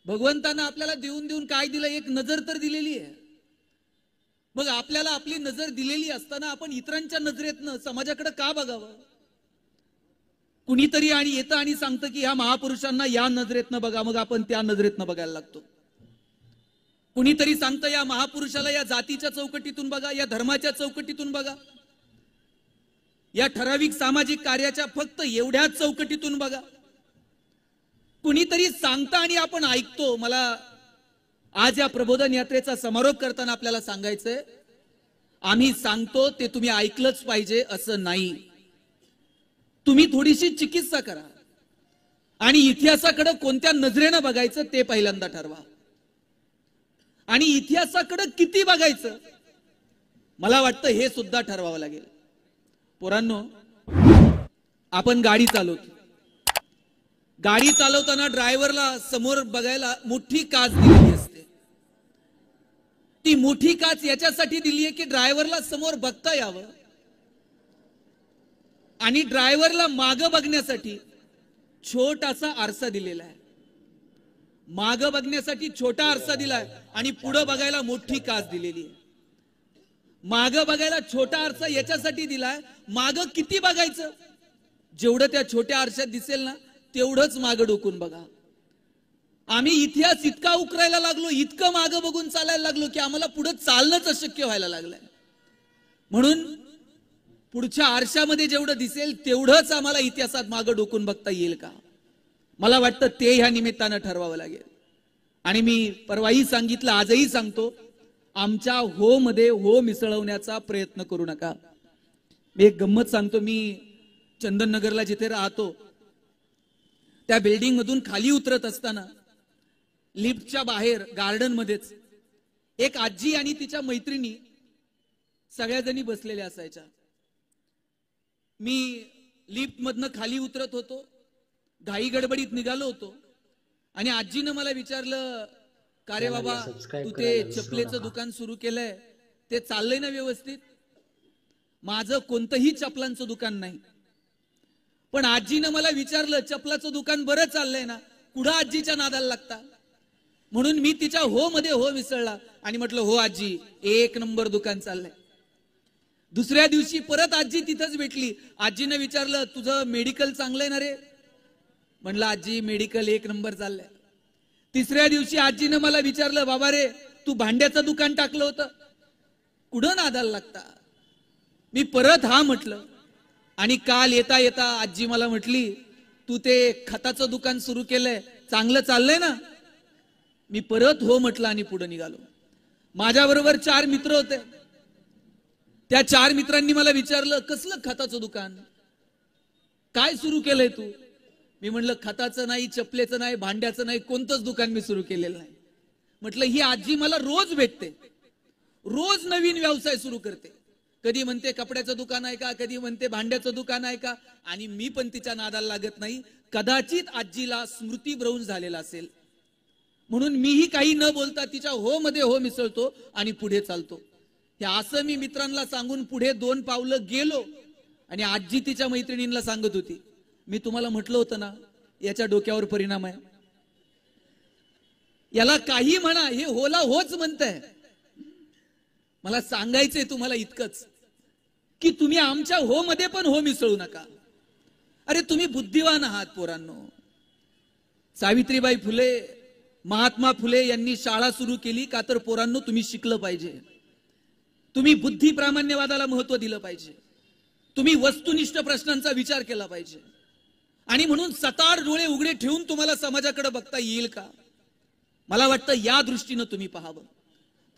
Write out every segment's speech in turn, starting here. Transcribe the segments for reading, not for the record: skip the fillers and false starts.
भगवंतानं आपल्याला देऊन देऊन काय दिलं? एक नजर तर दिलेली आहे. मग आपल्याला आपली नजर दिलेली असताना आपण इतरांच्या नजरेतनं समाजाकडे का बघावं? कुणीतरी आणि येतं आणि सांगतं की ह्या महापुरुषांना या नजरेतनं बघा, मग आपण त्या नजरेतनं बघायला लागतो. कुणीतरी सांगतं या महापुरुषाला या जातीच्या चौकटीतून बघा, या धर्माच्या चौकटीतून बघा, या ठराविक सामाजिक कार्याच्या फक्त एवढ्याच चौकटीतून बघा. कुणीतरी सांगतं आणि आपण ऐकतो. मला आज या प्रबोधन यात्रेचा समारोप करताना आपल्याला सांगायचंय, आम्ही सांगतो ते तुम्ही ऐकलंच पाहिजे असं नाही. तुम्ही थोडीशी चिकित्सा करा आणि इतिहासाकडे कोणत्या नजरेनं बघायचं ते पहिल्यांदा ठरवा. आणि इतिहासाकडे किती बघायचं मला वाटतं हे सुद्धा ठरवावं लागेल. पोरांनो, आपण गाडी चालवतो. गाडी चालवताना ड्रायव्हरला समोर बघायला मोठी काच दिलेली असते. ती मोठी काच याच्यासाठी दिली आहे की ड्रायव्हरला समोर बघता यावं आणि ड्रायव्हरला मागं बघण्यासाठी छोटासा आरसा दिलेला आहे. मागं बघण्यासाठी छोटा आरसा दिलाय आणि पुढे बघायला मोठी काच दिलेली आहे. मागं बघायला छोटा आरसा याच्यासाठी दिलाय, मागं किती बघायचं? जेवढं त्या छोट्या आरशात दिसेल ना तेवढंच मागं डोकून बघा. आम्ही इतिहास इतका उकरायला लागलो, इतकं मागं बघून चालायला लागलो की आम्हाला पुढे चालणंच अशक्य व्हायला लागलंय. म्हणून पुढच्या आरशामध्ये जेवढं दिसेल तेवढंच आम्हाला इतिहासात मागं डोकून बघता येईल का? मला वाटतं ते ह्या निमित्तानं ठरवावं लागेल. आणि मी परवाही सांगितलं, आजही सांगतो, आमच्या हो मध्ये हो मिसळवण्याचा प्रयत्न करू नका. मी एक गंमत सांगतो. मी चंदननगरला जिथे राहतो त्या बिल्डिंग मधून खाली उतरत असताना लिफ्टच्या बाहेर गार्डन मध्येच एक आजी आणि तिच्या मैत्रिणी सगळ्याजणी बसलेल्या असायच्या. मी लिफ्ट मधनं खाली उतरत होतो, घाई गडबडीत निघालो होतो आणि आजीनं मला विचारलं, का रे बाबा तू ते चपलेचं दुकान सुरू केलंय ते चाललंय ना व्यवस्थित? माझं कोणतंही चपलांचं दुकान नाही, पण आजीनं मला विचारलं चपलाचं दुकान बरं चाललंय ना, कुठं आजीच्या नादाला लागता? म्हणून मी तिच्या हो मध्ये हो मिसळला आणि म्हटलं, हो आजी, एक नंबर दुकान चाललंय. दुसऱ्या दिवशी परत आजी तिथंच भेटली. आजीनं विचारलं, तुझं मेडिकल चांगलंय ना रे? म्हणलं, आजी मेडिकल एक नंबर चाललंय. तिसऱ्या दिवशी आजीनं मला विचारलं, बाबा रे तू भांड्याचं दुकान टाकलं होतं, कुठं नादाला लागता? मी परत हा म्हटलं आणि काल येता येता आजी मला म्हटली, तू ते खताचं दुकान सुरू केलंय, चांगलं चाललंय ना? मी परत हो म्हटलं आणि पुढे निघालो. माझ्या बरोबर 4 मित्र होते. त्या 4 मित्रांनी मला विचारलं, कसलं खताचं दुकान, काय सुरू केलंय तू? मी म्हणलं, खताचं नाही, चपलेचं नाही, भांड्याचं नाही, कोणतंच दुकान मी सुरू केलेलं नाही. म्हटलं, ही आजी मला रोज भेटते, रोज नवीन व्यवसाय सुरू करते. कधी म्हणते कपड्याचं दुकान आहे का, कधी म्हणते भांड्याचं दुकान आहे का, आणि मी पण तिच्या नादाला लागत नाही. कदाचित आजीला स्मृतीभ्रंश झालेला असेल म्हणून मीही काही न बोलता तिच्या हो मध्ये हो मिसळतो आणि पुढे चालतो. हे असं मी मित्रांना सांगून पुढे 2 पावलं गेलो आणि आजी तिच्या मैत्रिणींना सांगत होती, मी तुम्हाला म्हटलं होतं ना याच्या डोक्यावर परिणाम आहे. याला काही म्हणा, हे होला होच म्हणताय. मला सांगायचंय तुम्हाला इतकंच की तुम्ही आमच्या हो मध्ये पण हो मिसळू नका. अरे तुम्ही बुद्धिवान आहात पोरांनो. सावित्रीबाई फुले, महात्मा फुले यांनी शाळा सुरू केली का तर पोरांनो तुम्ही शिकलं पाहिजे. तुम्ही बुद्धी प्रामाण्यवादाला महत्व दिलं पाहिजे. तुम्ही वस्तुनिष्ठ प्रश्नांचा विचार केला पाहिजे. आणि म्हणून सताड डोळे उघडे ठेवून तुम्हाला समाजाकडे बघता येईल का? मला वाटतं या दृष्टीनं तुम्ही पाहावं.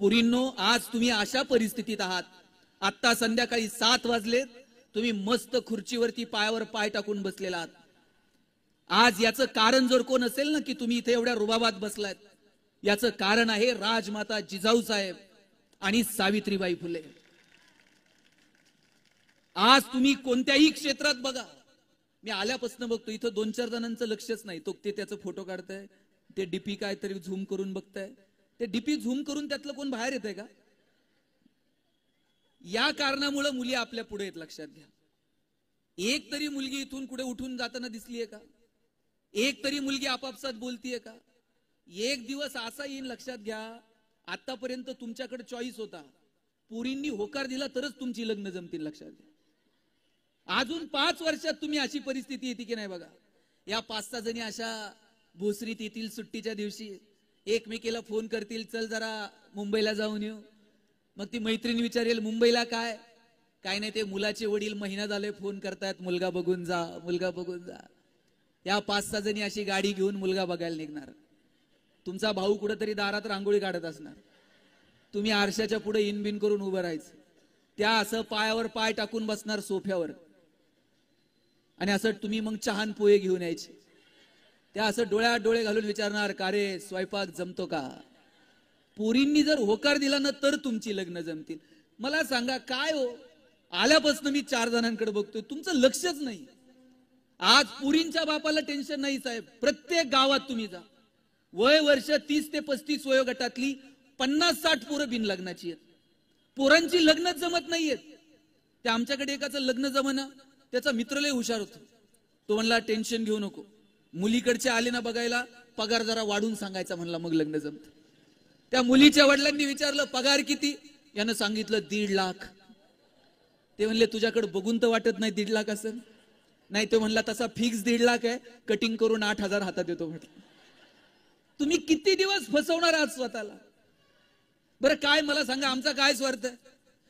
पोरींनो, आज तुम्ही अशा परिस्थितीत आहात, आता संध्याकाळी 7 वाजलेत, तुम्ही मस्त खुर्चीवरती पायावर पाय टाकून बसलेला आहात. आज याचं कारण जर कोण असेल ना की तुम्ही इथे एवढ्या रुबाबात बसलात, याचं कारण आहे राजमाता जिजाऊ साहेब आणि सावित्रीबाई फुले. आज तुम्ही कोणत्याही क्षेत्रात बघा, मी आल्यापासून बघतो इथं 2-4 जणांचं लक्षच नाही. तो ते त्याचा फोटो काढताय, ते डीपी काहीतरी झूम करून बघताय. ते डीपी झूम करून त्यातलं कोण बाहेर येतंय का? या कारणामुळे मुली आपल्या पुढे येत, लक्षात घ्या. एक तरी मुलगी इथून कुठे उठून जाताना दिसलीये का? एक तरी मुलगी आपापसात बोलतीये का? एक दिवस असा येईन लक्षात घ्या, आतापर्यंत तुमच्याकडे चॉईस होता, पोरींनी होकार दिला तरच तुमची लग्न जमतील. लक्षात घ्या, अजून 5 वर्षात तुम्ही अशी परिस्थिती येते की नाही बघा. या 5-6 जणी अशा भोसरीत येतील सुट्टीच्या दिवशी, एकमेकीला फोन करतील, चल जरा मुंबईला जाऊन येऊ. मग ती मैत्रिणी विचारेल, मुंबईला काय? काय नाही, ते मुलाचे वडील महिना झाले फोन करतायत, मुलगा बघून जा, मुलगा बघून जा. या 5-6 जणी अशी गाडी घेऊन मुलगा बघायला निघणार. तुमचा भाऊ कुठेतरी दारात रांगोळी काढत असणार, तुम्ही आरशाच्या पुढे इनबिन करून उभं राहायचं. त्या असं पायावर पाय टाकून बसणार सोफ्यावर, आणि असं तुम्ही मग चहान पोहे घेऊन यायचे. त्या असं डोळ्यात डोळे घालून विचारणार, का रे स्वयंपाक जमतो का? पोरींनी जर होकार दिला ना तर तुमची लग्न जमतील. मला सांगा काय हो, आल्यापासून मी 4 जणांकडे बघतोय, तुमचं लक्षच नाही. आज पोरींच्या बापाला टेन्शन नाही साहेब. प्रत्येक गावात तुम्ही जा, वय वर्ष 30 ते 35 वयोगटातली 50-60 पोरं बिन लग्नाची आहेत. पोरांची लग्नच जमत नाहीयेत. ते आमच्याकडे एकाचं लग्न जमना, त्याचा मित्र लय हुशार होतो. तो म्हणला टेन्शन घेऊ नको, मुलीकडचे आले ना बघायला, पगार जरा वाढून सांगायचा, म्हणला मग लग्न जमत. त्या मुलीच्या वडिलांनी विचारलं पगार किती? यानं सांगितलं 1.5 लाख. ते म्हणले तुझ्याकडे बघून तर वाटत नाही 1.5 लाख असेल. नाही, तो म्हणला तसा फिक्स 1.5 लाख आहे, कटिंग करून 8,000 हातात येतो. म्हटलं तुम्ही किती दिवस फसवणार आहात स्वतःला? बरं काय मला सांगा, आमचा काय स्वार्थ आहे?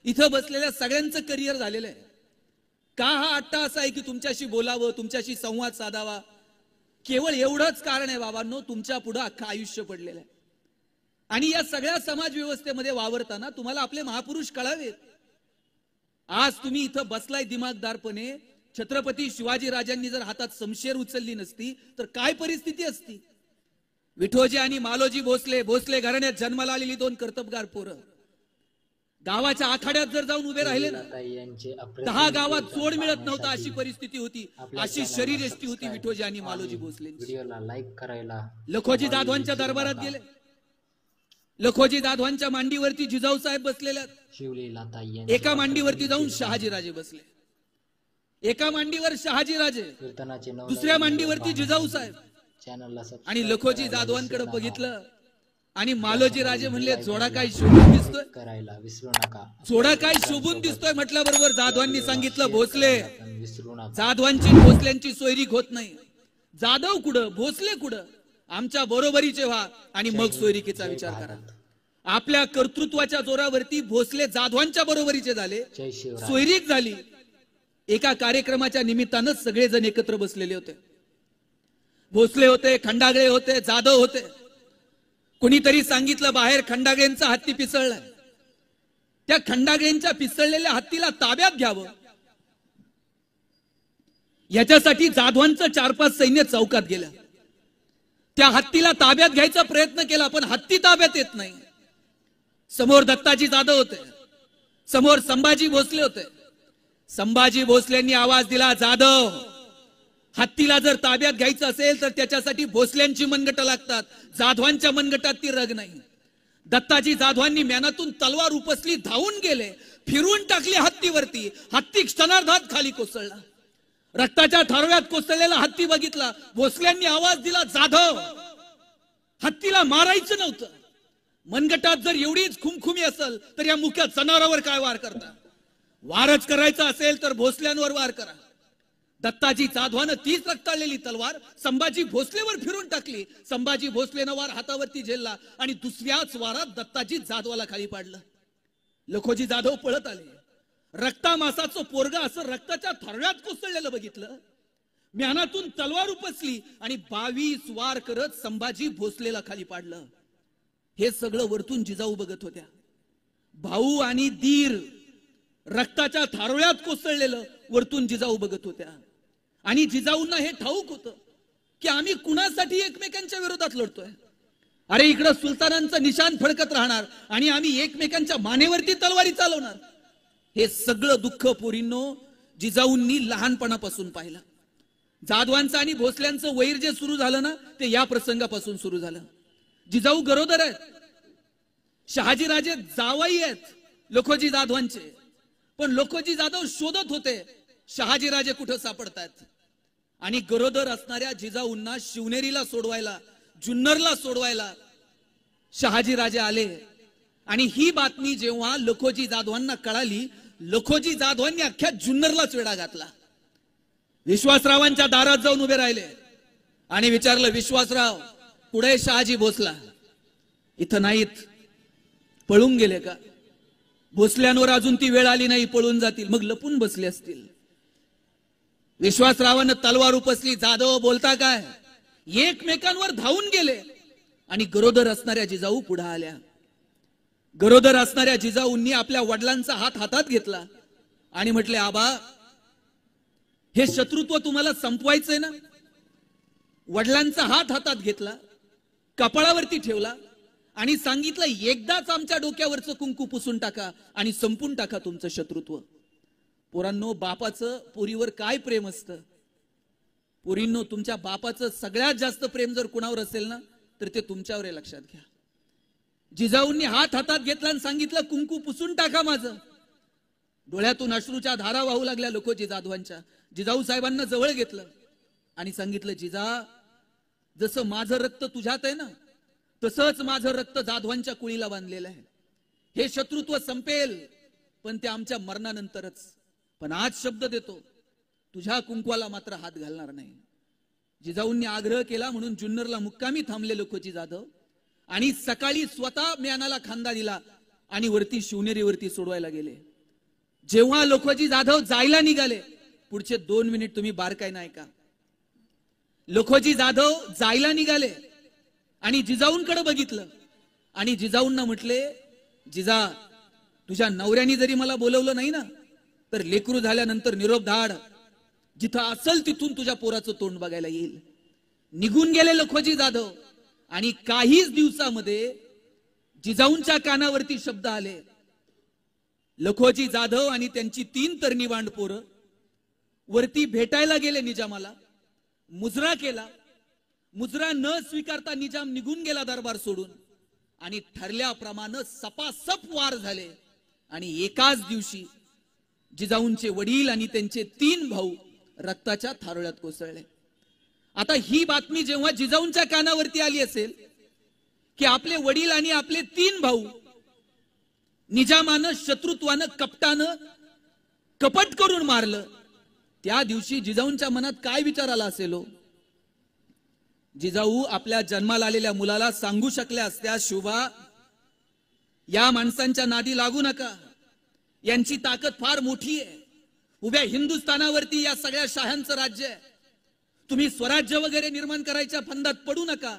इथं बसलेल्या सगळ्यांचं करिअर झालेलं आहे. का हा अट्टा असा आहे की तुमच्याशी बोलावं, तुमच्याशी संवाद साधावा? केवळ एवढंच कारण आहे बाबांनो, तुमच्या पुढे अख्खं आयुष्य पडलेलं आहे. आणि या सगळ्या समाज व्यवस्थेमध्ये वावरताना तुम्हाला आपले महापुरुष कळावेत. आज तुम्ही इथं बसलाय दिमागदारपणे, छत्रपती शिवाजी राजांनी जर हातात शमशेर उचलली नसती तर काय परिस्थिती असती? विठोजी आणि मालोजी भोसले घराण्यात जन्माला आलेली 2 कर्तबगार पोरं गावाच्या आखाड्यात जर जाऊन उभे राहिले ना, 10 गावात चोड मिळत नव्हता, अशी परिस्थिती होती. अशी शरीरयष्टी होती विठोजी आणि मालोजी भोसलेंची. व्हिडिओला लाईक करायला लखोजी जाधवांच्या दरबारात गेले. लखोजी जाधवांच्या मांडीवरती जिजाऊ साहेब बसलेल्या, एका मांडीवरती जाऊन शहाजीराजे बसले. एका मांडीवर शहाजीराजे, दुसऱ्या मांडीवरती जिजाऊ साहेब. आणि लखोजी जाधवांकडे बघितलं आणि मालोजी राजे म्हणले जोडा काय शोभून दिसतोय, करायला विसरू नका. जोडा काय शोभून दिसतोय म्हटल्याबरोबर जाधवांनी सांगितलं भोसले. जाधवांची भोसल्यांची सोयरीक होत नाही. जाधव कुठं, भोसले कुठं? आमच्या बरोबरीचे व्हा आणि मग सोयरिकेचा विचार करा. आपल्या कर्तृत्वाच्या जोरावरती भोसले जाधवांच्या बरोबरीचे झाले, सोयरीक झाली. एका कार्यक्रमाच्या निमित्तानं सगळेजण एकत्र बसलेले होते. भोसले होते, खंडागळे होते, जाधव होते. कुणीतरी सांगितलं बाहेर खंडागळेंचा हत्ती पिसळलाय, त्या खंडागळेंच्या पिसळलेल्या हत्तीला ताब्यात घ्यावं. याच्यासाठी जाधवांचं 4-5 सैन्य चौकात गेलं. त्या हत्तीला ताब्यात घ्यायचा प्रयत्न केला, पण हत्ती ताब्यात येत नाही. समोर दत्ताजी जाधव होते, समोर संभाजी भोसले होते. संभाजी भोसलेंनी आवाज दिला, जाधव, हत्तीला जर ताब्यात घ्यायचं असेल तर त्याच्यासाठी भोसल्यांची मनगट लागतात, जाधवांच्या मनगटात ती रग नाही. दत्ताजी जाधवांनी म्यानातून तलवार उपसली, धावून गेले, फिरवून टाकली हत्तीवरती. हत्ती क्षणार्धात खाली कोसळला. रक्ताच्या थारोळ्यात कोसळलेला हत्ती बघितला. भोसल्यांनी आवाज दिला, जाधव, हत्तीला मारायचं नव्हतं. मनगटात जर एवढीच खुमखुमी असेल तर या मुख्य जनावरावर काय वार करता? वारच करायचा असेल तर भोसल्यांवर वार करा. दत्ताजी जाधवानं तीच रक्ताळलेली तलवार संभाजी भोसलेवर फिरून टाकली. संभाजी भोसलेनं वार हातावरती झेलला आणि दुसऱ्याच वारात दत्ताजी जाधवाला खाली पाडलं. लखोजी जाधव पळत आले. रक्तामासाचं पोरगा असं रक्ताच्या थारोळ्यात कोसळलेलं बघितलं. म्यानातून तलवार उपसली आणि 22 वार करत संभाजी भोसलेला खाली पाडलं. हे सगळं वरतून जिजाऊ बघत होत्या. भाऊ आणि दीर रक्ताच्या थारोळ्यात कोसळलेलं वरतून जिजाऊ बघत होत्या. आणि जिजाऊंना हे ठाऊक होतं की आम्ही कुणासाठी एकमेकांच्या विरोधात लढतोय. अरे इकडं सुलतानांचं निशाण फडकत राहणार आणि आम्ही एकमेकांच्या मानेवरती तलवारी चालवणार. हे सगळं दुःख पोरींनो जिजाऊंनी लहानपणापासून पाहिलं. जाधवांचं आणि भोसल्यांचं वैर जे सुरू झालं ना, ते या प्रसंगापासून सुरू झालं. जिजाऊ गरोदर आहेत, शहाजीराजे जावाई आहेत लखोजी जाधवांचे. पण लखोजी जाधव शोधत होते शहाजीराजे कुठं सापडतात. आणि गरोदर असणाऱ्या जिजाऊंना शिवनेरीला सोडवायला जुन्नरला सोडवायला शहाजी राजे आले आणि ही बातमी जेव्हा लखोजी जाधवांना कळाली, लखोजी जाधवांनी अख्ख्या जुन्नरलाच वेढा घातला. विश्वासरावांच्या दारात जाऊन उभे राहिले आणि विचारलं, विश्वासराव कुठे शहाजी भोसला? इथं नाहीत, पळून गेले का? भोसल्यांवर अजून ती वेळ आली नाही, पळून जातील, मग लपून बसले असतील. विश्वासरावांना तलवार उपसली. जाधव बोलता काय? एकमेकांवर धावून गेले आणि गरोदर असणाऱ्या जिजाऊ पुढे आल्या. गरोदर असणाऱ्या जिजाऊंनी आपल्या वडिलांचा हात हातात घेतला आणि म्हटले, आबा हे शत्रुत्व तुम्हाला संपवायचंय ना? वडिलांचा हात हातात घेतला, कपाळावरती ठेवला आणि सांगितलं, एकदाच आमच्या डोक्यावरचं कुंकू पुसून टाका आणि संपून टाका तुमचं शत्रुत्व. पोरांनो, बापाचं पोरीवर काय प्रेम असतं? पोरींनो, तुमच्या बापाचं सगळ्यात जास्त प्रेम जर कुणावर असेल ना, तर ते तुमच्यावर आहे, लक्षात घ्या. जिजाऊंनी हात हातात घेतला आणि सांगितलं, कुंकू पुसून टाका माझं. डोळ्यातून अश्रूच्या धारा वाहू लागल्या लखोजी जाधवांच्या. जिजाऊ साहेबांना जवळ घेतलं आणि सांगितलं, जिजा, जसं माझं रक्त तुझ्यात आहे ना, तसंच माझं रक्त जाधवांच्या कुळीला बांधलेलं आहे. हे शत्रुत्व संपेल, पण ते आमच्या मरणानंतरच. पण आज शब्द देतो, तुझ्या कुंकवाला मात्र हात घालणार नाही. जिजाऊंनी आग्रह केला म्हणून जुन्नरला मुक्कामी थांबले लखोजी जाधव आणि सकाळी स्वतः म्यानाला खांदा दिला आणि वरती शिवनेरीवरती सोडवायला गेले. जेव्हा लखोजी जाधव जायला निघाले, पुढचे 2 मिनिट तुम्ही बारकाईने ऐका. लखोजी जाधव जायला निघाले आणि जिजाऊंकडे बघितलं आणि जिजाऊंना म्हटले, जिजा, तुझ्या नवऱ्यानी जरी मला बोलवलं नाही ना, तर लेकरू झाल्यानंतर निरोप धाड, जिथं असल तिथून तुझ्या पोराचं तोंड बघायला येईल. निघून गेले लखोजी जाधव आणि काहीच दिवसामध्ये जिजाऊंच्या कानावरती शब्द आले. लखोजी जाधव आणि त्यांची 3 तरणी-वांड पोरं वरती भेटायला गेले निजामाला. मुजरा केला. मुजरा न स्वीकारता निजाम निघून गेला दरबार सोडून आणि ठरल्याप्रमाणे सपासप वार झाले आणि एकाच दिवशी जिजाऊंचे वडील आणि त्यांचे 3 भाऊ रक्ताच्या थारोळ्यात कोसळले. आता ही बातमी जेव्हा जिजाऊंच्या कानावरती आली असेल की आपले वडील आणि आपले 3 भाऊ निजामानं शत्रुत्वानं कपटानं कपट करून मारलं, त्या दिवशी जिजाऊंच्या मनात काय विचार आला असेल हो? जिजाऊ आपल्या जन्माला आलेल्या मुलाला सांगू शकल्या असत्या, शोभा, या माणसांच्या नादी लागू नका, यांची ताकद फार मोठी आहे, उभ्या हिंदुस्थानावरती या सगळ्या शाह्यांचं राज्य आहे, तुम्ही स्वराज्य वगैरे निर्माण करायच्या फंदात पडू नका,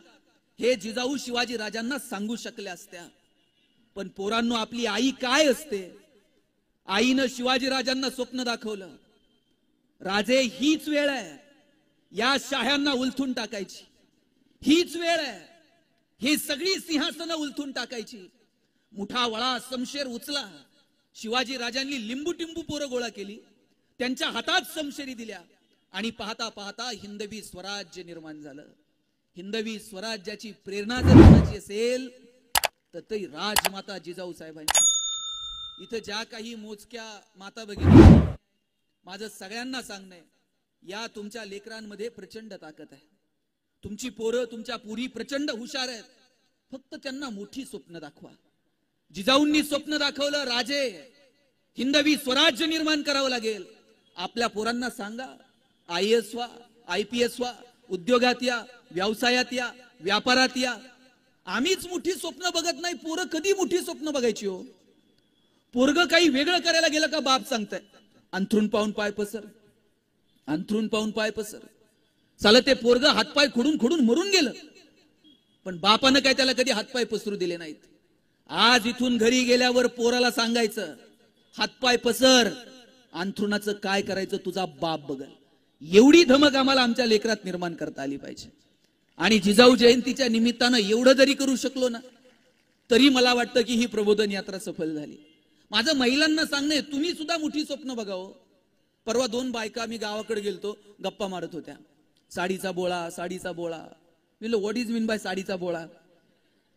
हे जिजाऊ शिवाजी राजांना सांगू शकल्या असत्या. पण पोरांनो, आपली आई काय असते? आईनं शिवाजी राजांना स्वप्न दाखवलं, राजे हीच वेळ आहे या शाह्यांना उलथून टाकायची, हीच वेळ आहे ही सगळी सिंहासनं उलथून टाकायची. मुठा वळा समशेर उचला. शिवाजी राजांनी लिंबू टिंबू पोरं गोळा केली, त्यांच्या हातात समशेरी दिल्या आणि पाहता पाहता हिंदवी स्वराज्य निर्माण झालं. हिंदवी स्वराज्याची प्रेरणा जर कोणाची असेल तर ती राजमाता जिजाऊ साहेबांची. इथं ज्या काही मोजक्या माता भगिनी, माझं सगळ्यांना सांगणं आहे, या तुमच्या लेकरांमध्ये प्रचंड ताकद आहे. तुमची पोरं, तुमच्या पुरी प्रचंड हुशार आहेत, फक्त त्यांना मोठी स्वप्न दाखवा. जिजाऊंनी स्वप्न दाखवलं, राजे हिंदवी स्वराज्य निर्माण करावं लागेल. आपल्या पोरांना सांगा, IAS व्हा, IPS व्हा, उद्योगात या, व्यवसायात या, व्यापारात या. आम्हीच मोठी स्वप्न बघत नाही, पोरं कधी मोठी स्वप्न बघायची हो? पोरग काही वेगळं करायला गेलं का बाप सांगताय, अंथरून पाहून पाय पसर, अंथरून पाहून पाय पसर. चाल ते पोरग हातपाय खोडून खोडून मरून गेलं, पण बापानं काय त्याला कधी हातपाय पसरू दिले नाहीत. आज इथून घरी गेल्यावर पोराला सांगायचं, हातपाय पसर, अंथरुणाचं काय करायचं तुझा बाप बघल. एवढी धमक आम्हाला आमच्या लेकरात निर्माण करता आली पाहिजे. आणि जिजाऊ जयंतीच्या निमित्तानं एवढं जरी करू शकलो ना, तरी मला वाटतं की ही प्रबोधन यात्रा सफल झाली. माझं महिलांना सांगणे, तुम्ही सुद्धा मोठी स्वप्न बघावं. परवा 2 बायका मी गावाकडे गेलतो, गप्पा मारत होत्या, साडीचा बोळा, साडीचा बोळा. मी म्हणलं, व्हॉट इज मीन बाय साडीचा बोळा?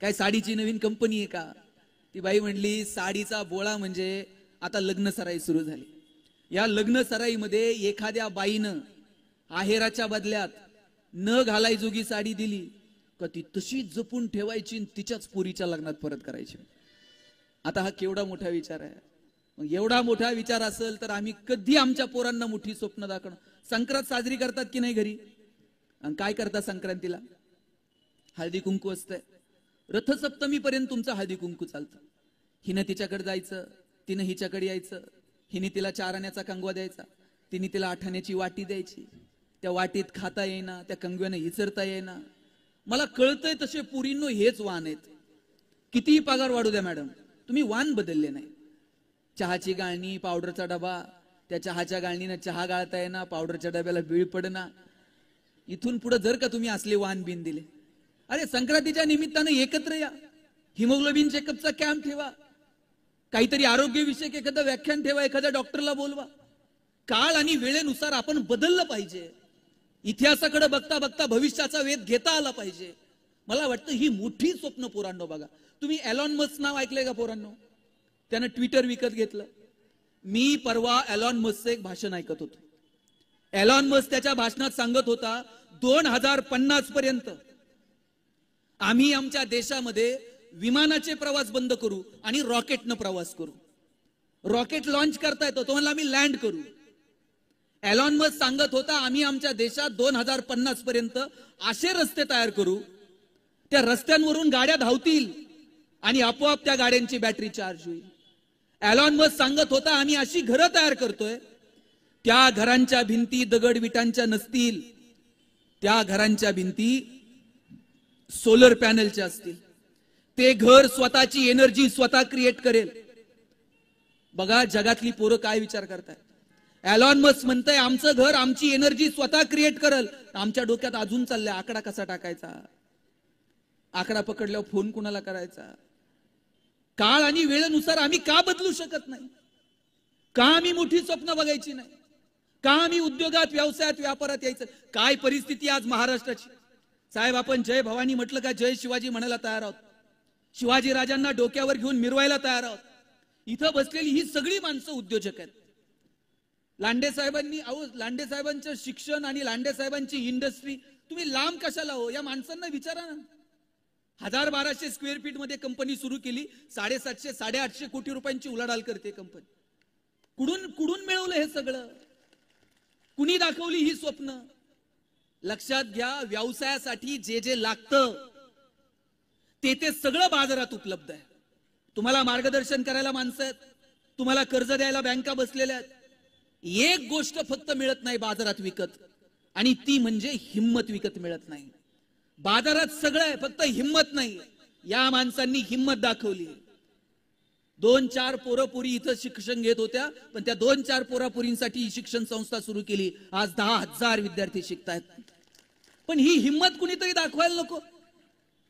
काय साडीची नवीन कंपनी आहे का? ती बाई म्हणली, साडीचा बोळा म्हणजे आता लग्न सराई सुरू झाली. या लग्न सराईमध्ये एखाद्या बाईनं आहेराच्या बदल्यात न घालायजोगी साडी दिली का ती तशीच जपून ठेवायची आणि तिच्याच पोरीच्या लग्नात परत करायची. आता हा केवढा मोठा विचार आहे. मग एवढा मोठा विचार असेल तर आम्ही कधी आमच्या पोरांना मोठी स्वप्न दाखवणार. संक्रांत साजरी करतात की नाही घरी? आणि काय करतात संक्रांतीला? हळदी कुंकू असतंय. रथसप्तमी पर्यंत तुमचं हळदी कुंकू चालतं. हिनं तिच्याकडे जायचं, तिनं हिच्याकडे यायचं, हिने तिला 4 आण्याचा कंगवा द्यायचा, तिने तिला 8 आण्याची वाटी द्यायची. त्या वाटीत खाता येईना, त्या कंगव्यानं हिचरता येईना. मला कळतंय तसे पुरींनो हेच वाण आहेत. कितीही पगार वाढू द्या मॅडम, तुम्ही वाण बदलले नाही. चहाची गाळणी, पावडरचा डबा, त्या चहाच्या गाळणीनं चहा गाळता येईना, पावडरच्या डब्याला बीळ पडना. इथून पुढे जर का तुम्ही असले वाण बिन दिले, अरे संक्रांतीच्या निमित्तानं एकत्र या, हिमोग्लोबिन चेकअपचा कॅम्प ठेवा, काहीतरी आरोग्यविषयक एखादं व्याख्यान ठेवा, एखाद्या डॉक्टरला बोलवा. काळ आणि वेळेनुसार आपण बदललं पाहिजे. इतिहासाकडे बघता बघता भविष्याचा वेध घेता आला पाहिजे. मला वाटतं ही मोठी स्वप्न पोरांनो बघा. तुम्ही एलॉन मस्क नाव ऐकलंय का पोरांनो? त्यानं ट्विटर विकत घेतलं. मी परवा एलॉन मस्कचं एक भाषण ऐकत होतो. एलॉन मस्क त्याच्या भाषणात सांगत होता 2050 पर्यंत आम्ही आमच्या देशामध्ये विमानाचे प्रवास बंद करू आणि रॉकेटनं प्रवास करू. रॉकेट लॉन्च करता येतो, तो म्हणला आम्ही लँड करू. एलॉन मस्क सांगत होता आम्ही आमच्या देशात 2050 पर्यंत असे रस्ते तयार करू, त्या रस्त्यांवरून गाड्या धावतील आणि आपोआप त्या गाड्यांची बॅटरी चार्ज होईल. एलॉन मस्क सांगत होता आम्ही अशी घरं तयार करतोय, त्या घरांच्या भिंती दगड विटांच्या नसतील, त्या घरांच्या भिंती सोलर पॅनलच्या असतील. ते घर स्वतःची एनर्जी स्वतः क्रिएट करेल. बघा जगातली पोरं काय विचार करतायत. एलॉन मस्क म्हणतंय आमचं घर आमची एनर्जी स्वतः क्रिएट करेल. आमच्या डोक्यात अजून चाललंय आकडा कसा टाकायचा, आकडा पकडल्यावर फोन कुणाला करायचा. काळ आणि वेळेनुसार आम्ही का बदलू शकत नाही? का आम्ही मोठी स्वप्न बघायची नाही? का आम्ही उद्योगात, व्यवसायात, व्यापारात यायचं? काय परिस्थिती आज महाराष्ट्राची. साहेब आपण जय भवानी म्हटलं का जय शिवाजी म्हणायला तयार आहोत. शिवाजी राजांना डोक्यावर घेऊन मिरवायला तयार आहोत. इथं बसलेली ही सगळी माणसं उद्योजक आहेत. लांडे साहेबांनी, लांडे साहेबांचं शिक्षण आणि लांडे साहेबांची इंडस्ट्री तुम्ही लांब कशाला हो? या माणसांना विचारा ना. 1200 स्क्वेअर फीट मध्ये कंपनी सुरू केली, 750 850 कोटी रुपयांची उलाढाल करते कंपनी. कुठून मिळवलं हे सगळं? कुणी दाखवली ही स्वप्न? लक्षात घ्या, व्यवसायासाठी जे जे लागतं ते सगळं बाजारात उपलब्ध आहे. तुम्हाला मार्गदर्शन करायला माणसं आहेत, तुम्हाला कर्ज द्यायला बँका बसलेल्या आहेत. एक गोष्ट फक्त मिळत नाही बाजारात विकत, आणि ती म्हणजे हिम्मत विकत मिळत नाही. बाजारात सगळं आहे, फक्त हिम्मत नाही. या माणसांनी हिम्मत दाखवली. 2-4 पोरपुरी इथं शिक्षण घेत होत्या, पण त्या 2-4 पोरापुरींसाठी शिक्षण संस्था सुरू केली. आज 10,000 विद्यार्थी शिकतायत. पण ही हिम्मत कुणीतरी दाखवायला नको?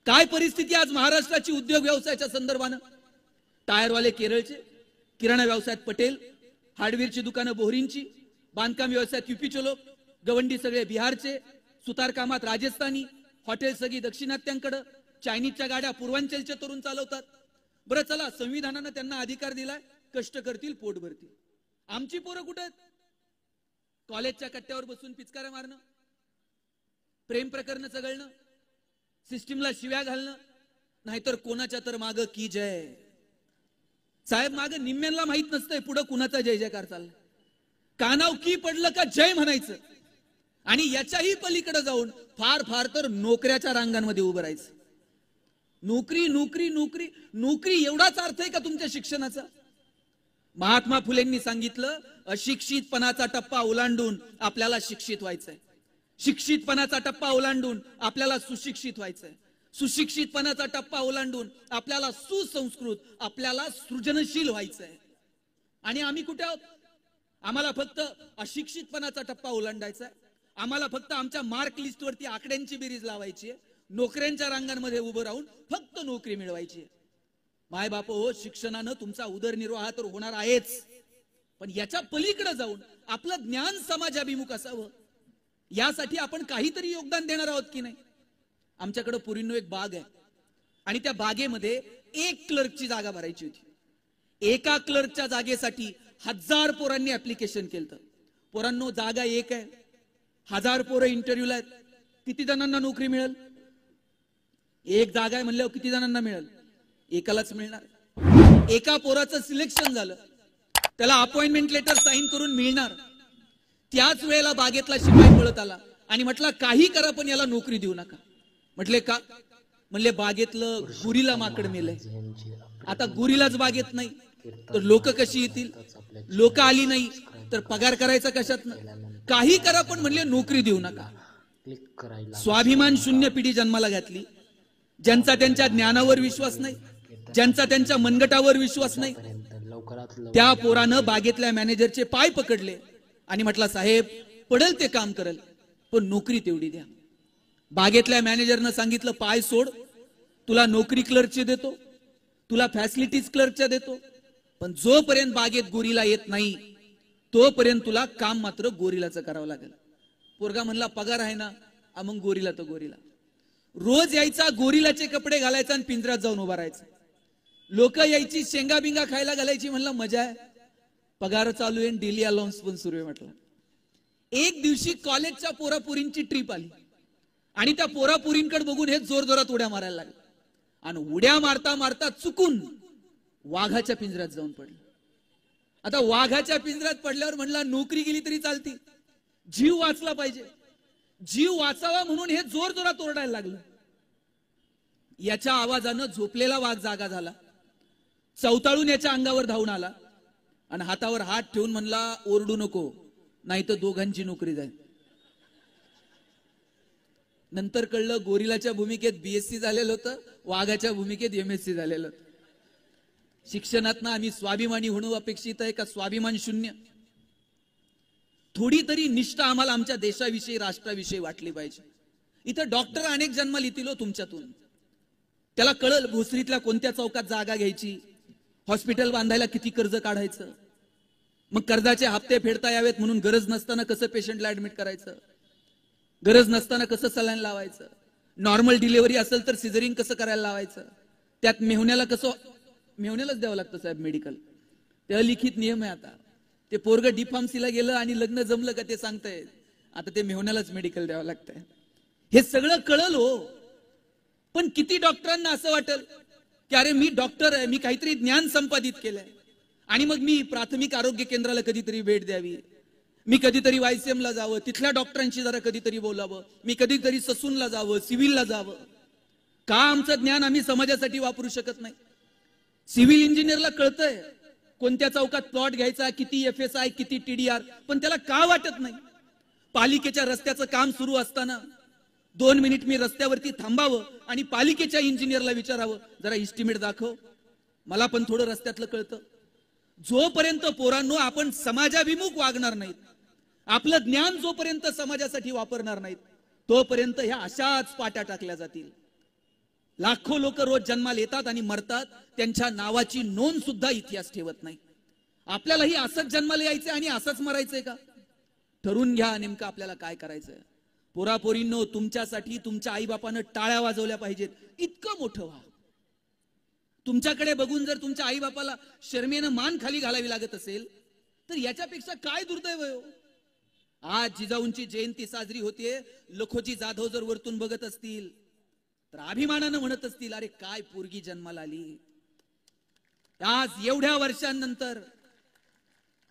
काय परिस्थिती आज महाराष्ट्राची उद्योग व्यवसायाच्या संदर्भानं? टायरवाले केरळचे, किराणा व्यवसायात पटेल, हार्डवेअरची दुकानं बोहरींची, बांधकाम व्यवसायात युपीचे लोक, गवंडी सगळे बिहारचे, सुतार कामात राजस्थानी, हॉटेल सगळी दक्षिणात्यांकडे, चायनीजच्या गाड्या पूर्वांचलचे तरुण चालवतात. बरं चला, संविधानानं त्यांना अधिकार दिलाय, कष्ट करतील पोट भरतील. आमची पोरं कुठे आहेत? कॉलेजच्या कट्ट्यावर बसून पिचकाऱ्या मारणं, प्रेम प्रकरण चघळणं, सिस्टीमला शिव्या घालणं, नाहीतर कोणाच्या तर माग की जय. साहेब माग निम्म्यांना माहित नसतंय पुढे कुणाचा जय जयकार चाललाय. कानाव की पडलं का जय म्हणायचं, आणि याच्याही पलीकडे जाऊन फार फार तर नोकऱ्याच्या रांगांमध्ये उभं राहायचं. नोकरी नोकरी नोकरी नोकरी एवढाच अर्थ आहे का तुमच्या शिक्षणाचा? महात्मा फुलेंनी सांगितलं, अशिक्षितपणाचा टप्पा ओलांडून आपल्याला शिक्षित व्हायचंय. शिक्षितपणाचा टप्पा ओलांडून आपल्याला सुशिक्षित व्हायचंय. सुशिक्षितपणाचा टप्पा ओलांडून आपल्याला सुसंस्कृत, आपल्याला सृजनशील व्हायचंय. आणि आम्ही कुठे आहोत? आम्हाला फक्त अशिक्षितपणाचा टप्पा ओलांडायचा आहे. आम्हाला फक्त आमच्या मार्क लिस्टवरती आकड्यांची बेरीज लावायची आहे. नोकऱ्यांच्या रांगांमध्ये उभं राहून फक्त नोकरी मिळवायची आहे. माय बाप हो, शिक्षणानं तुमचा उदरनिर्वाह तर होणार आहेच, पण याच्या पलीकडे जाऊन आपलं ज्ञान समाजाभिमुख असावं, यासाठी आपण काहीतरी योगदान देणार आहोत की नाही? आमच्याकडे पुरींनो एक बाग आहे, आणि त्या बागेमध्ये 1 क्लर्कची जागा भरायची होती. एका क्लर्कच्या जागेसाठी 1000 पोरांनी ऍप्लिकेशन केलं. पोरांनो, जागा एक आहे, 1000 पोरं इंटरव्ह्यूला आहेत. किती जणांना नोकरी मिळेल? एक जागा आहे म्हणल्यावर किती जणांना मिळेल? एकालाच मिळणार. एका पोराचं सिलेक्शन झालं, त्याला अपॉइंटमेंट लेटर साईन करून मिळणार. त्याच वेळेला बागेतला शिपाई पळत आला आणि म्हटला काही करा पण याला नोकरी देऊ नका. म्हटले का? म्हणले बागेतलं गुरीला माकड मेलंय. आता गुरीलाच बागेत नाही तर लोक कशी येतील? लोक आली नाही तर पगार करायचा कशातनं? काही करा पण म्हणले नोकरी देऊ नका. स्वाभिमान शून्य पिढी जन्माला घातली, ज्यांचा त्यांच्या ज्ञानावर विश्वास नाही, ज्यांचा त्यांच्या मनगटावर विश्वास नाही. त्या पोरानं बागेतल्या मॅनेजरचे पाय पकडले आणि म्हटला साहेब पडेल ते काम करेल पण नोकरी तेवढी द्या. बागेतल्या मॅनेजरनं सांगितलं पाय सोड, तुला नोकरी क्लर्कची देतो, तुला फॅसिलिटीज क्लर्कच्या देतो, पण जोपर्यंत बागेत गोरीला येत नाही तोपर्यंत तुला काम मात्र गोरीलाचं करावं लागेल. पोरगा म्हणला पगार आहे ना? मग गोरीला तर गोरीला. रोज यायचा, गोरीलाचे कपडे घालायचा आणि पिंजऱ्यात जाऊन उभा राहायचा. लोक यायची, शेंगा बिंगा खायला घालायची. म्हणला मजा आहे, पगार चालू आहे, डेली अलाउन्स पण सुरू आहे. म्हटलं एक दिवशी कॉलेजच्या पोरापुरींची ट्रिप आली आणि त्या पोरापुरींकडे बघून हे जोर जोरात उड्या मारायला लागले आणि उड्या मारता मारता चुकून वाघाच्या पिंजऱ्यात जाऊन पडले. आता वाघाच्या पिंजऱ्यात पडल्यावर म्हणला नोकरी गेली तरी चालती, जीव वाचला पाहिजे. जीव वाचावा म्हणून हे जोर जोरात ओरडायला लागलं. याच्या आवाजानं झोपलेला वाघ जागा झाला, चवताळून याच्या अंगावर धावून आला आणि हातावर हात ठेवून म्हणला ओरडू नको नाही तर दोघांची नोकरी जाईल. नंतर कळलं गोरिलाच्या भूमिकेत बीएससी झालेलं होतं, वाघाच्या भूमिकेत एमएससी झालेलं होतं. शिक्षणातनं आम्ही स्वाभिमानी होणं अपेक्षित आहे का स्वाभिमान शून्य? थोडी तरी निष्ठा आम्हाला आमच्या देशाविषयी, राष्ट्राविषयी वाटली पाहिजे. इथं डॉक्टर अनेक जन्माला येतील तुमच्यातून. त्याला कळल भोसरीतल्या कोणत्या चौकात जागा घ्यायची, हॉस्पिटल बांधायला किती कर्ज काढायचं, मग कर्जाचे हप्ते फेडता यावेत म्हणून गरज नसताना कसं पेशंटला ऍडमिट करायचं, गरज नसताना कसं सलाईन लावायचं, नॉर्मल डिलिव्हरी असेल तर सिझरिंग कसं करायला लावायचं, त्यात मेहुण्याला कसं, मेहुण्यालाच द्यावं लागतं साहेब मेडिकल, ते अलिखित नियम आहे. आता ते पोरग डिफार्मसीला गेलं आणि लग्न जमलं का ते सांगताय, आता ते मेहुण्यालाच मेडिकल द्यावं लागतंय. हे सगळं कळल हो, पण किती डॉक्टरांना असं वाटेल की अरे मी डॉक्टर आहे, मी काहीतरी ज्ञान संपादित केलंय आणि मग मी प्राथमिक आरोग्य केंद्राला कधीतरी भेट द्यावी, मी कधीतरी YCM ला जावं, तिथल्या डॉक्टरांशी जरा कधीतरी बोलावं, मी कधीतरी ससूनला जावं, सिव्हिलला जावं. का आमचं ज्ञान आम्ही समाजासाठी वापरू शकत नाही? सिव्हिल इंजिनियरला कळतंय कोणत्या चौकात प्लॉट घ्यायचा, किती FSI, किती TDR, पण त्याला का वाटत नाही? पालिकेच्या रस्त्याचं काम सुरू असताना 2 मिनिट मी रस्त्यावरती थांबावं आणि पालिकेच्या इंजिनियरला विचारावं जरा इस्टिमेट दाखव, मला पण थोडं रस्त्यातलं कळतं. जोपर्यंत पोरांनो आपण समाजाभिमुख वागणार नाहीत, आपलं ज्ञान जोपर्यंत समाजासाठी वापरणार नाहीत, तोपर्यंत ह्या अशाच पाट्या टाकल्या जातील. लाखो लोक रोज जन्माला येतात आणि मरतात, त्यांच्या नावाची नोंद सुद्धा इतिहास ठेवत नाही. आपल्यालाही असंच जन्माला यायचंय आणि असंच मरायचंय का? ठरवून घ्या नेमकं आपल्याला काय करायचंय. पोरापोरींनो, तुमच्यासाठी तुमच्या आईबापानं टाळ्या वाजवल्या पाहिजेत, इतकं मोठं व्हा. तुमच्याकडे बघून जर तुमच्या आईबापाला शर्मेनं मान खाली घालावी लागत असेल तर याच्यापेक्षा काय दुर्दैव आहे हो? आज जिजाऊंची जयंती साजरी होतीये, लखोजी जाधव जर वरतून बघत असतील तर अभिमानानं म्हणत असतील अरे काय पोरगी जन्माला आली. आज एवढ्या वर्षांनंतर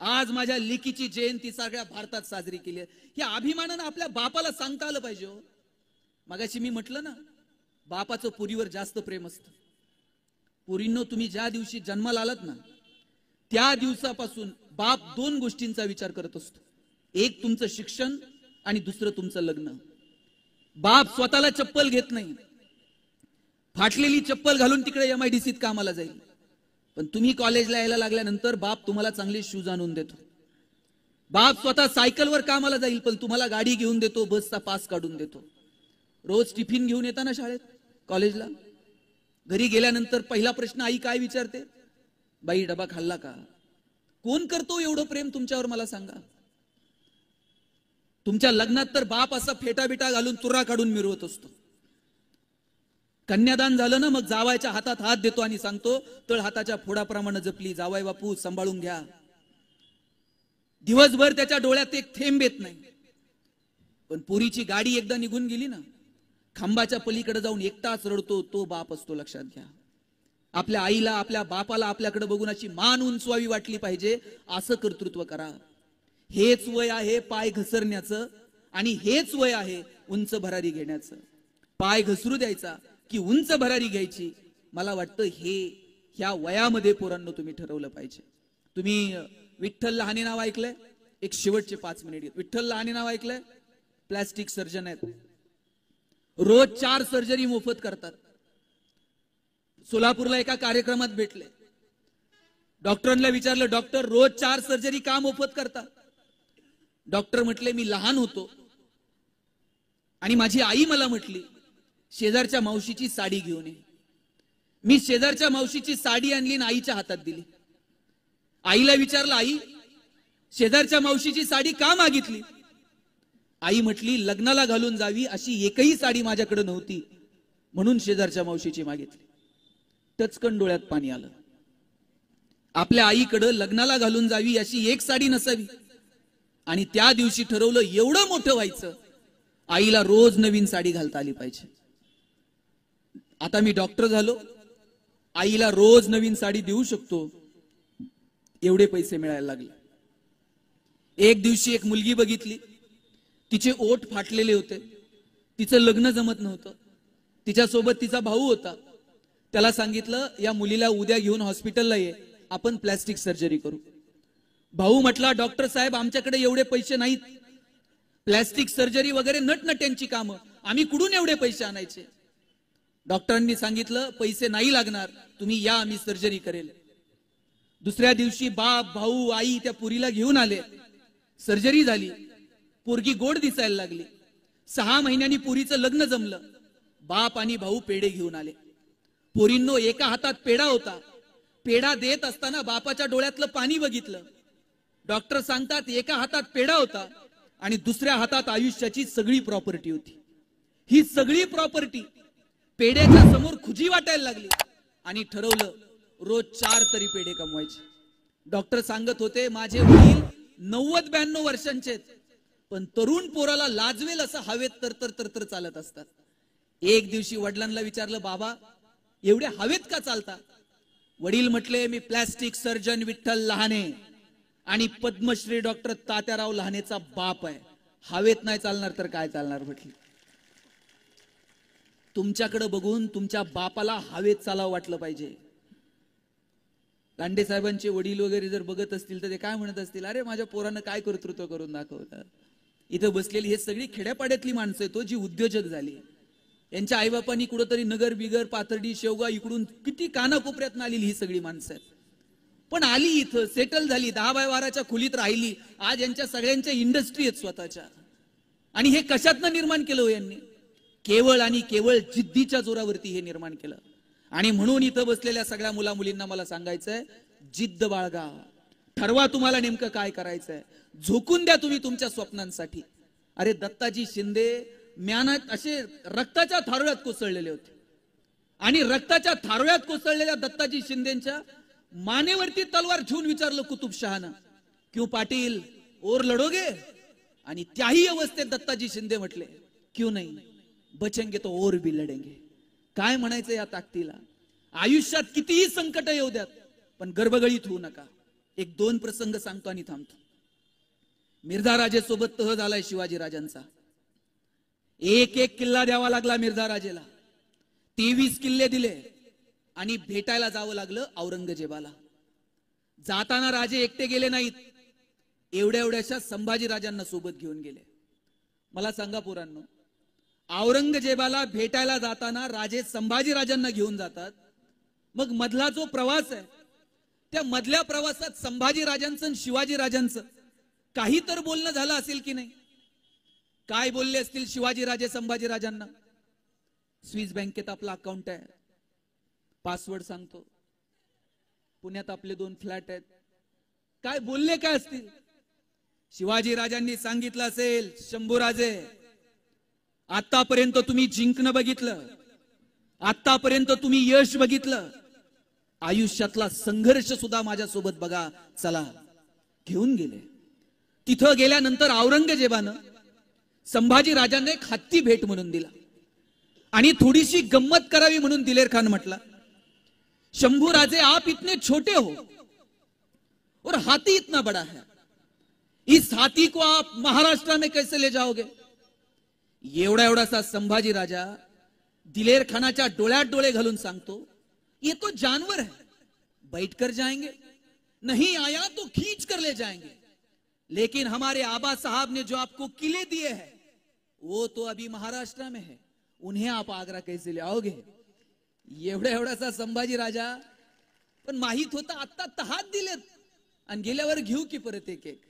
आज माझ्या लेकीची जयंती सगळ्या भारतात साजरी केली आहे, या अभिमानानं आपल्या बापाला सांगता आलं पाहिजे हो. मगाशी मी म्हटलं ना, बापाचं पोरीवर जास्त प्रेम असतं. पोरींनो, तुम्ही ज्या दिवशी जन्माला आलात ना त्या दिवसापासून बाप 2 गोष्टींचा विचार करत असतो. एक तुमचं शिक्षण आणि दुसरं तुमचं लग्न. बाप स्वतःला चप्पल घेत नाही, फाटलेली चप्पल घालून तिकडे MIDCत कामाला जाईल, पण तुम्ही कॉलेजला यायला लागल्यानंतर बाप तुम्हाला चांगले शूज आणून देतो. बाप स्वतः सायकलवर कामाला जाईल पण तुम्हाला गाडी घेऊन देतो, बसचा पास काढून देतो. रोज टिफिन घेऊन येताना शाळेत, कॉलेजला, घरी गेल्यानंतर पहिला प्रश्न आई काय विचारते? बाई डबा खाल्ला का? कोण करतो एवढं प्रेम तुमच्यावर मला सांगा. तुमच्या लग्नात तर बाप असा फेटा बिटा घालून तुरा काढून मिरवत असतो. कन्यादान झालं ना, मग जावायच्या हातात हात देतो आणि सांगतो तळ हाताच्या फोडाप्रमाणे जपली जावाय बापू, सांभाळून घ्या. दिवसभर त्याच्या डोळ्यात एक थेंब येत नाही, पण पुरीची गाडी एकदा निघून गेली ना खांबाच्या पलीकडे जाऊन एकटाच रडतो तो बाप असतो, लक्षात घ्या. आपल्या आईला आपल्या बापाला आपल्याकडे बघून अशी मान उंचवावी वाटली पाहिजे, असं कर्तृत्व करा. हेच वय आहे पाय घसरण्याचं आणि हेच वय आहे उंच भरारी घेण्याचं. पाय घसरू द्यायचा की उंच भरारी घ्यायची, मला वाटतं ह्या वयामध्ये पोरांनो तुम्ही ठरवलं पाहिजे. तुम्ही विठ्ठल लहाने नाव ऐकलंय? एक शेवटचे 5 मिनिट. विठ्ठल लहाने नाव ऐकलंय? प्लॅस्टिक सर्जन आहेत, रोज 4 सर्जरी मोफत करतात. सोलापूरला एका कार्यक्रमात भेटले. डॉक्टरांना विचारलं, डॉक्टर रोज 4 सर्जरी का मोफत करतात? डॉक्टर म्हटले, मी लहान होतो आणि माझी आई मला म्हटली शेजारच्या मावशीची साडी घेऊन ये. मी शेजारच्या मावशीची साडी आणली आणि आईच्या हातात दिली. आईला विचारलं, आई शेजारच्या मावशीची साडी का मागितली? आई म्हटली, लग्नाला घालून जावी अशी एकही साडी माझ्याकडे नव्हती म्हणून शेजारच्या मावशीची मागितली. टचकन डोळ्यात पाणी आलं. आपल्या आईकडे लग्नाला घालून जावी अशी एक साडी नसावी आणि त्या दिवशी ठरवलं एवढं मोठं व्हायचं, आईला रोज नवीन साडी घालता आली पाहिजे. आता मी डॉक्टर झालो, आईला रोज नवीन साडी देऊ शकतो, एवढे पैसे मिळायला लागले. एक दिवशी एक मुलगी बघितली, तिचे ओठ फाटलेले होते, तिचं लग्न जमत नव्हतं, तिच्यासोबत तिचा भाऊ होता. त्याला सांगितलं, या मुलीला उद्या घेऊन हॉस्पिटलला ये, आपण प्लॅस्टिक सर्जरी करू. भाऊ म्हटला, डॉक्टर साहेब आमच्याकडे एवढे पैसे नाहीत, प्लॅस्टिक सर्जरी वगैरे नटनट्यांची कामं, आम्ही कुठून एवढे पैसे आणायचे? डॉक्टरांनी सांगितलं, पैसे नाही लागणार, तुम्ही या, आम्ही सर्जरी करेल. दुसऱ्या दिवशी बाप, भाऊ, आई त्या पुरीला घेऊन आले. सर्जरी झाली, पोरगी गोड दिसायला लागली. 6 महिन्यांनी पुरीचं लग्न जमलं. बाप आणि भाऊ पेढे घेऊन आले. पोरींनो, एका हातात पेढा होता. पेढा देत असताना बापाच्या डोळ्यातलं पाणी बघितलं. डॉक्टर सांगतात, एका हातात पेढा होता आणि दुसऱ्या हातात आयुष्याची सगळी प्रॉपर्टी होती. ही सगळी प्रॉपर्टी पेढ्याच्या समोर खुजी वाटायला लागली आणि ठरवलं रोज 4 तरी पेढे कमवायचे. डॉक्टर सांगत होते, माझे वडील 90-92 वर्षांचे आहेत, पण तरुण पोराला लाजवेल असं हवेत तर चालत असतात. एक दिवशी वडिलांना विचारलं, बाबा एवढे हवेत का चालता? वडील म्हटले, मी प्लॅस्टिक सर्जन विठ्ठल लहाने आणि पद्मश्री डॉक्टर तात्याराव लहानेचा बाप आहे, हवेत नाही चालणार तर काय चालणार? म्हटली, तुमच्याकडे बघून तुमच्या बापाला हवेत चालावं वाटलं पाहिजे. लांडे साहेबांचे वडील वगैरे जर बघत असतील तर ते काय म्हणत असतील, अरे माझ्या पोरानं काय कर्तृत्व करून दाखवलं. इथं बसलेली हे सगळी खेड्यापाड्यातली माणसं आहेत, जी उद्योजक झाली. यांच्या आईबापांनी कुठंतरी नगर बिगर पाथर्डी शेवगा इकडून किती कानाकोपऱ्यात आलेली ही सगळी माणसं आहेत, पण आली इथं सेटल झाली, 10x12च्या खोलीत राहिली. आज यांच्या सगळ्यांच्या इंडस्ट्री आहेत स्वतःच्या. आणि हे कशातनं निर्माण केलं हो यांनी? केवळ आणि केवळ जिद्दीच्या जोरावरती हे निर्माण केलं. आणि म्हणून इथं बसलेल्या सगळ्या मुला मुलींना मला सांगायचंय, जिद्द बाळगा, ठरवा तुम्हाला नेमकं काय करायचंय, झोकून द्या तुम्ही तुमच्या स्वप्नांसाठी. अरे दत्ताजी शिंदे म्यानात असे रक्ताच्या थारोळ्यात कोसळलेले होते आणि रक्ताच्या थारोळ्यात कोसळलेल्या दत्ताजी शिंदेच्या मानेवरती तलवार ठेवून विचारलं कुतुबशहानं, क्यों पाटील और लढोगे? आणि त्याही अवस्थेत दत्ताजी शिंदे म्हटले, क्यों नहीं, बचेंगे तो और भी लढेंगे. काय म्हणायचं या ताकदीला? आयुष्यात कितीही संकट येऊ द्यात, पण गर्भगळीत होऊ नका. 1-2 प्रसंग सांगतो आणि थांबतो. मिर्झा राजेसोबत तह झालाय शिवाजी राजांचा. एक किल्ला द्यावा लागला मिर्झा राजेला. 23 किल्ले दिले आणि भेटायला जावं लागलं औरंगजेबाला. जाताना राजे एकटे गेले नाहीत, एवढ्याशा संभाजी राजांना सोबत घेऊन गेले. मला सांगा पोरांनो, औरंगजेबाला भेटायला जाताना राजे संभाजी राजांना घेऊन जातात, मग मधला जो प्रवास आहे त्या मधल्या प्रवासात संभाजी राजांचं आणि शिवाजी राजांचं काही तर बोलणं झालं असेल की नाही? काय बोलले असतील शिवाजी राजे संभाजी राजांना? स्विस बँकेत आपला अकाउंट आहे, पासवर्ड सांगतो, पुण्यात आपले 2 फ्लॅट आहेत. काय बोलले काय असतील? शिवाजी राजांनी सांगितलं असेल, शंभूराजे आतापर्यंत तुम्ही जिंकणं बघितलं, आतापर्यंत तुम्ही यश बघितलं, आयुष्यातला संघर्ष सुद्धा माझ्यासोबत बघा, चला. घेऊन गेले. तिथं गेल्यानंतर औरंगजेबानं संभाजी राजांना एक हत्ती भेट म्हणून दिला. आणि थोडीशी गंमत करावी म्हणून दिलेर खान म्हटला, शंभू राजे आप इतने छोटे हो और हाथी इतना बड़ा है, इस हाथी को आप महाराष्ट्र में कैसे ले जाओगे? एवढा एवढासा संभाजी राजा दिलेर खानाच्या डोळ्यात डोळे घालून सांगतो, ये तो जानवर है, बैठ कर जाएंगे, नहीं आया तो खींच कर ले जाएंगे, लेकिन हमारे आबा साहब ने जो आपको किले दिए हैं वो तो अभी महाराष्ट्र में है, उन्हें आप आगरा कैसे ले आओगे? एवढा एवढासा संभाजी राजा, पण माहित होता आता तहात दिलेत आणि गेल्यावर घेऊ की परत एक एक.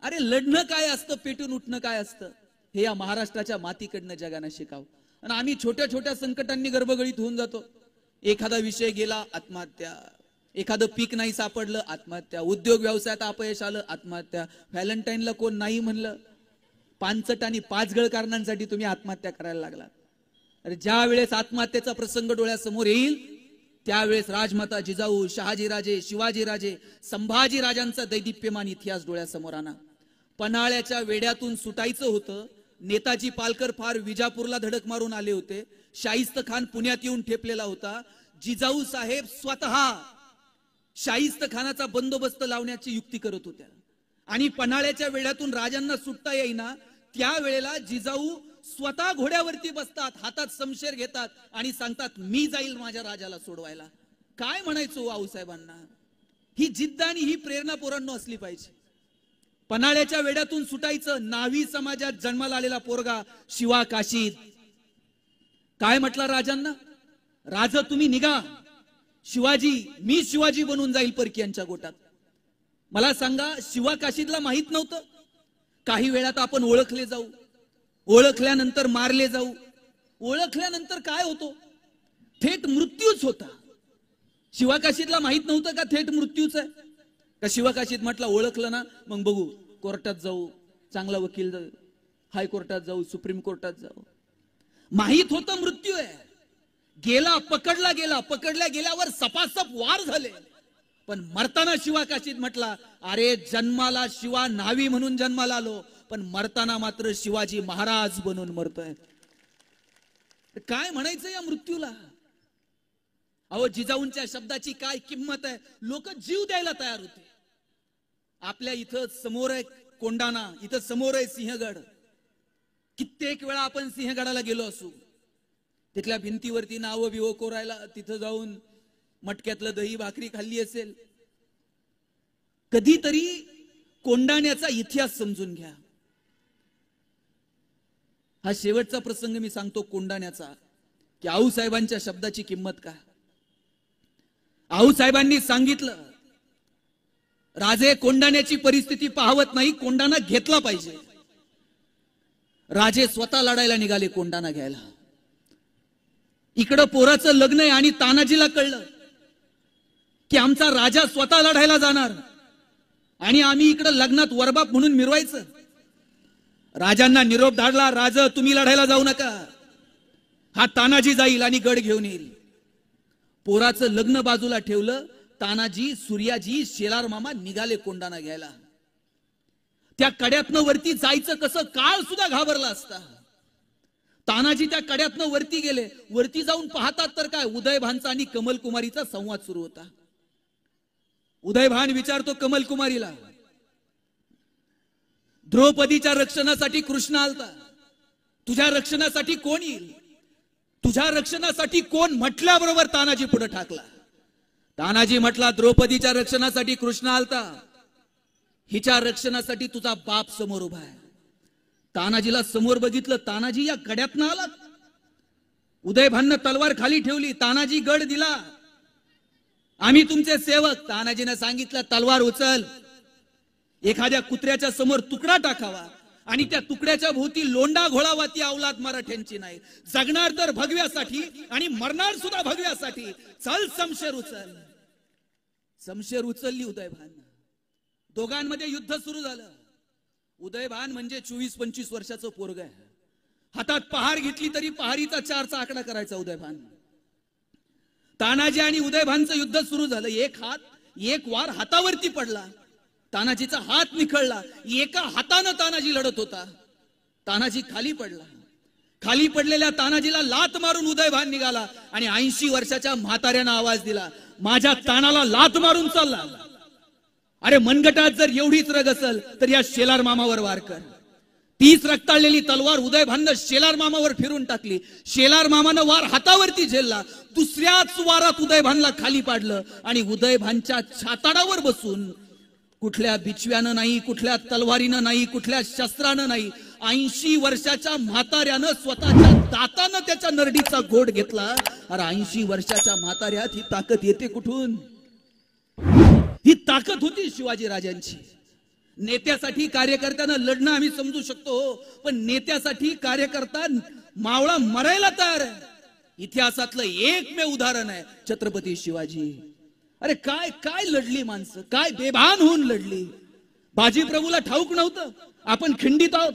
अरे लढणं काय असतं, पेटून उठणं काय असतं, हे या महाराष्ट्राच्या मातीकडनं जगानं शिकावं. आणि आम्ही छोट्या छोट्या संकटांनी गर्भगळीत होऊन जातो. एखादा विषय गेला आत्महत्या, एखादं पीक नाही सापडलं आत्महत्या, उद्योग व्यवसायात अपयश आलं आत्महत्या, व्हॅलेंटाईनला कोण नाही म्हणलं, पानचट आणि पाचगळ कारणांसाठी तुम्ही आत्महत्या करायला लागला. अरे ज्या वेळेस आत्महत्येचा प्रसंग डोळ्यासमोर येईल त्यावेळेस राजमाता जिजाऊ, शहाजीराजे, शिवाजीराजे, संभाजीराजांचा दैदिप्यमान इतिहास डोळ्यासमोर आणा. पन्हाळ्याच्या वेड्यातून सुटायचं होतं, नेताजी पालकर फार विजापूरला धडक मारून आले होते, शाहिस्त खान पुण्यात येऊन ठेपलेला होता, जिजाऊ साहेब स्वतः शाहिस्त खानाचा बंदोबस्त लावण्याची युक्ती करत होत्या आणि पन्हाळ्याच्या वेड्यातून राजांना सुटता येईना त्यावेळेला जिजाऊ स्वतः घोड्यावरती बसतात, हातात शमशेर घेतात आणि सांगतात मी जाईल माझ्या राजाला सोडवायला. काय म्हणायचो आऊसाहेबांना? ही जिद्द आणि ही प्रेरणा पोरांनो असली पाहिजे. पन्हाळ्याच्या वेड्यातून सुटायचं, नावी समाजात जन्माला आलेला पोरगा शिवा काशीद काय म्हटला राजांना? राज तुम्ही निघा, शिवाजी मी शिवाजी बनून जाईल परकीयांच्या गोटात. मला सांगा, शिवा काशीदला माहित नव्हतं काही वेळात आपण ओळखले जाऊ, ओळखल्यानंतर मारले जाऊ, ओळखल्यानंतर काय होतो? थेट मृत्यूच होता. शिवा काशीदला माहित नव्हतं का थेट मृत्यूच आहे? का शिवा काशीद म्हटला ओळखलं ना मग बघू, कोर्टात जाऊ, चांगला वकील जाऊ, हायकोर्टात जाऊ, सुप्रीम कोर्टात जाऊ. माहित होतं मृत्यू आहे. गेला, पकडला गेला, पकडल्या गेल्यावर सपासप वार झाले, पण मरताना शिवा काशीद म्हटला अरे जन्माला शिवा न्हावी म्हणून जन्माला आलो, पण मरताना मात्र शिवाजी महाराज बनून मरतोय. काय म्हणायचं या मृत्यूला? अहो जिजाऊंच्या शब्दाची काय किंमत आहे, लोक जीव द्यायला तयार होते. आपल्या इथं समोर आहे कोंडाणा, इथं समोर आहे सिंहगड. कित्येक वेळा आपण सिंहगडाला गेलो असू, तिथल्या भिंतीवरती नावं बिवं कोरायला, तिथं जाऊन मटक्यातलं दही भाकरी खाल्ली असेल. कधीतरी कोंडाण्याचा इतिहास समजून घ्या. हा शेवटचा प्रसंग मी सांगतो कोंडाण्याचा, की आऊसाहेबांच्या शब्दाची किंमत काय. आऊसाहेबांनी सांगितलं राजे कोंडाण्याची परिस्थिती पाहवत नाही, कोंडाणा घेतला पाहिजे. राजे स्वतः लढायला निघाले कोंडाणा घ्यायला. इकडं पोराचं लग्न आहे आणि तानाजीला कळलं की आमचा राजा स्वतः लढायला जाणार आणि आम्ही इकडं लग्नात वरबाप म्हणून मिरवायचं. राजांना निरोप धाडला, राज तुम्ही लढायला जाऊ नका, हा तानाजी जाईल आणि गड घेऊन येईल. पोराचं लग्न बाजूला ठेवलं, तानाजी, सूर्याजी, शेलार मामा निघाले कोंडाणा घ्यायला. त्या कड्यातनं वरती जायचं कसं, काळ सुद्धा घाबरला असता. तानाजी त्या कड्यातनं वरती गेले. वरती जाऊन पाहतात तर काय, उदयभानचा आणि कमलकुमारीचा संवाद सुरू होता. उदयभान विचारतो कमलकुमारीला, द्रौपदीच्या रक्षणासाठी कृष्ण आलता, तुझ्या रक्षणासाठी कोण येईल? तुझ्या रक्षणासाठी कोण म्हटल्याबरोबर तानाजी पुढे ठाकला. तानाजी म्हटला द्रौपदीच्या रक्षणासाठी कृष्ण आलता, हिच्या रक्षणासाठी तुझा बाप समोर उभा आहे. तानाजीला समोर बघितलं, तानाजी या कड्यातनं आलात. उदयभाननं तलवार खाली ठेवली, तानाजी गड दिला, आम्ही तुमचे सेवक. तानाजीने सांगितलं तलवार उचल, एखाद्या कुत्र्याच्या समोर तुकडा टाकावा आणि त्या तुकड्याच्या भोवती लोंडा घोळावा. ती अवलाद मराठ्यांची नाही, जगणार तर भगव्यासाठी आणि मरणार सुद्धा भगव्यासाठी. चल शमशेर उचल. शमशेर उचलली उदयभान. दोघांमध्ये युद्ध सुरू झालं. उदयभान म्हणजे 24-25 वर्षाचं पोरग आहे. हातात पहार घेतली तरी पहारीचा 4चा आकडा करायचा उदयभान. तानाजी आणि उदयभानचं युद्ध सुरू झालं. एक वार हातावरती पडला, तानाजीचा हात निखळला. एका हातानं तानाजी लढत होता, तानाजी खाली पडला. खाली पडलेल्या तानाजीला लात मारून उदयभान निघाला आणि 80 वर्षाच्या म्हाताऱ्यानं आवाज दिला, माझ्या तानाला लात मारून चालला. अरे मनगटात जर एवढीच रग असेल तर या शेलार मामावर वार कर. 30 रक्ताळलेली तलवार उदयभाननं शेलार मामावर फिरून टाकली. शेलार मामानं वार हातावरती झेलला. दुसऱ्याच वारात उदयभानला खाली पाडलं आणि उदयभानच्या छाताडावर बसून कुठल्या बिछव्यानं नाही, कुठल्या तलवारीनं नाही, कुठल्या शस्त्रानं नाही, 80 वर्षाच्या म्हाताऱ्यानं स्वतःच्या दातानं त्याच्या नरडीचा घोट घेतला. अरे 80 वर्षाच्या म्हाताऱ्यात ही ताकद येते कुठून? ही ताकद होती शिवाजी राजांची. नेत्यासाठी कार्यकर्त्यांना लढणं आम्ही समजू शकतो, पण नेत्यासाठी कार्यकर्ता मावळा मरायला तयार आहे. इतिहासातलं एकमेव उदाहरण आहे छत्रपती शिवाजी. अरे काय काय लढली माणसं, काय बेभान होऊन लढली. बाजीप्रभूला ठाऊक नव्हतं आपण खिंडीत आहोत.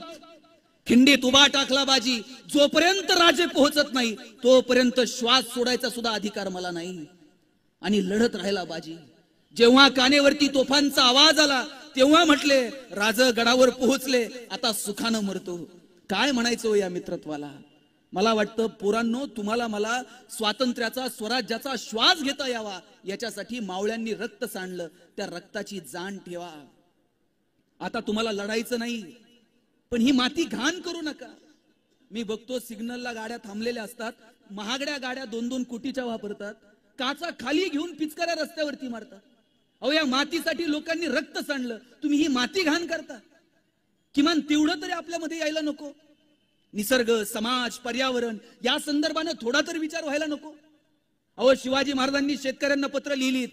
खिंडीत उभा टाकला बाजी, जोपर्यंत राजे पोहोचत नाही तोपर्यंत श्वास सोडायचा सुद्धा अधिकार मला नाही. आणि लढत राहिला बाजी. जेव्हा कानेवरती तोफांचा आवाज आला तेव्हा म्हटले, राजे गडावर पोहोचले, आता सुखानं मरतो. काय म्हणायचं या मित्रत्वाला? मला वाटतं पोरांनो, तुम्हाला मला स्वातंत्र्याचा, स्वराज्याचा श्वास घेता यावा याच्यासाठी मावळ्यांनी रक्त सांडलं. त्या रक्ताची जाण ठेवा. आता तुम्हाला लढायचं नाही, पण ही माती घाण करू नका. मी बघतो सिग्नलला गाड्या थांबलेल्या असतात, महागड्या गाड्या 2-2 कोटीच्या वापरतात, काचा खाली घेऊन पिचकाऱ्या रस्त्यावरती मारतात. अहो या मातीसाठी लोकांनी रक्त सांडलं, तुम्ही ही माती घाण करता. किमान तेवढं तरी आपल्यामध्ये यायला नको? निसर्ग, समाज, पर्यावरण या संदर्भाने थोडा तरी विचार व्हायला नको? अहो शिवाजी महाराजांनी शेतकऱ्यांना पत्र लिहिलीत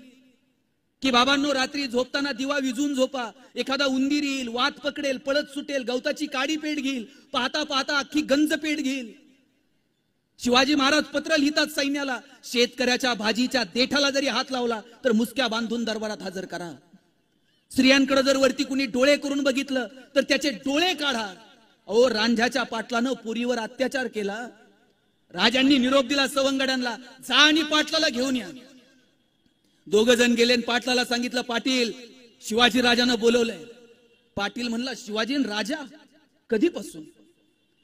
की बाबांनो, रात्री झोपताना दिवा विझून झोपा. एखादा उंदीर येईल, वात पकडेल, पळत सुटेल, गवताची काडी पेट घेईल, पाहता पाहता अख्खी गंज पेट घेईल. शिवाजी महाराज पत्र लिहितात सैन्याला, शेतकऱ्याच्या भाजीच्या देठाला जरी हात लावला तर मुसक्या बांधून दरबारात हजर करा. स्त्रियांकडे जर वरती कुणी डोळे करून बघितलं तर त्याचे डोळे काढा. अहो रांझ्याच्या पाटलानं पुरीवर अत्याचार केला. राजांनी निरोप दिला सवंगड्यांना, जा आणि पाटलाला घेऊन या. 2 जण गेले आणि पाटलाला सांगितलं, पाटील शिवाजी राजानं बोलवलंय. पाटील म्हणला, शिवाजी राजा? कधीपासून?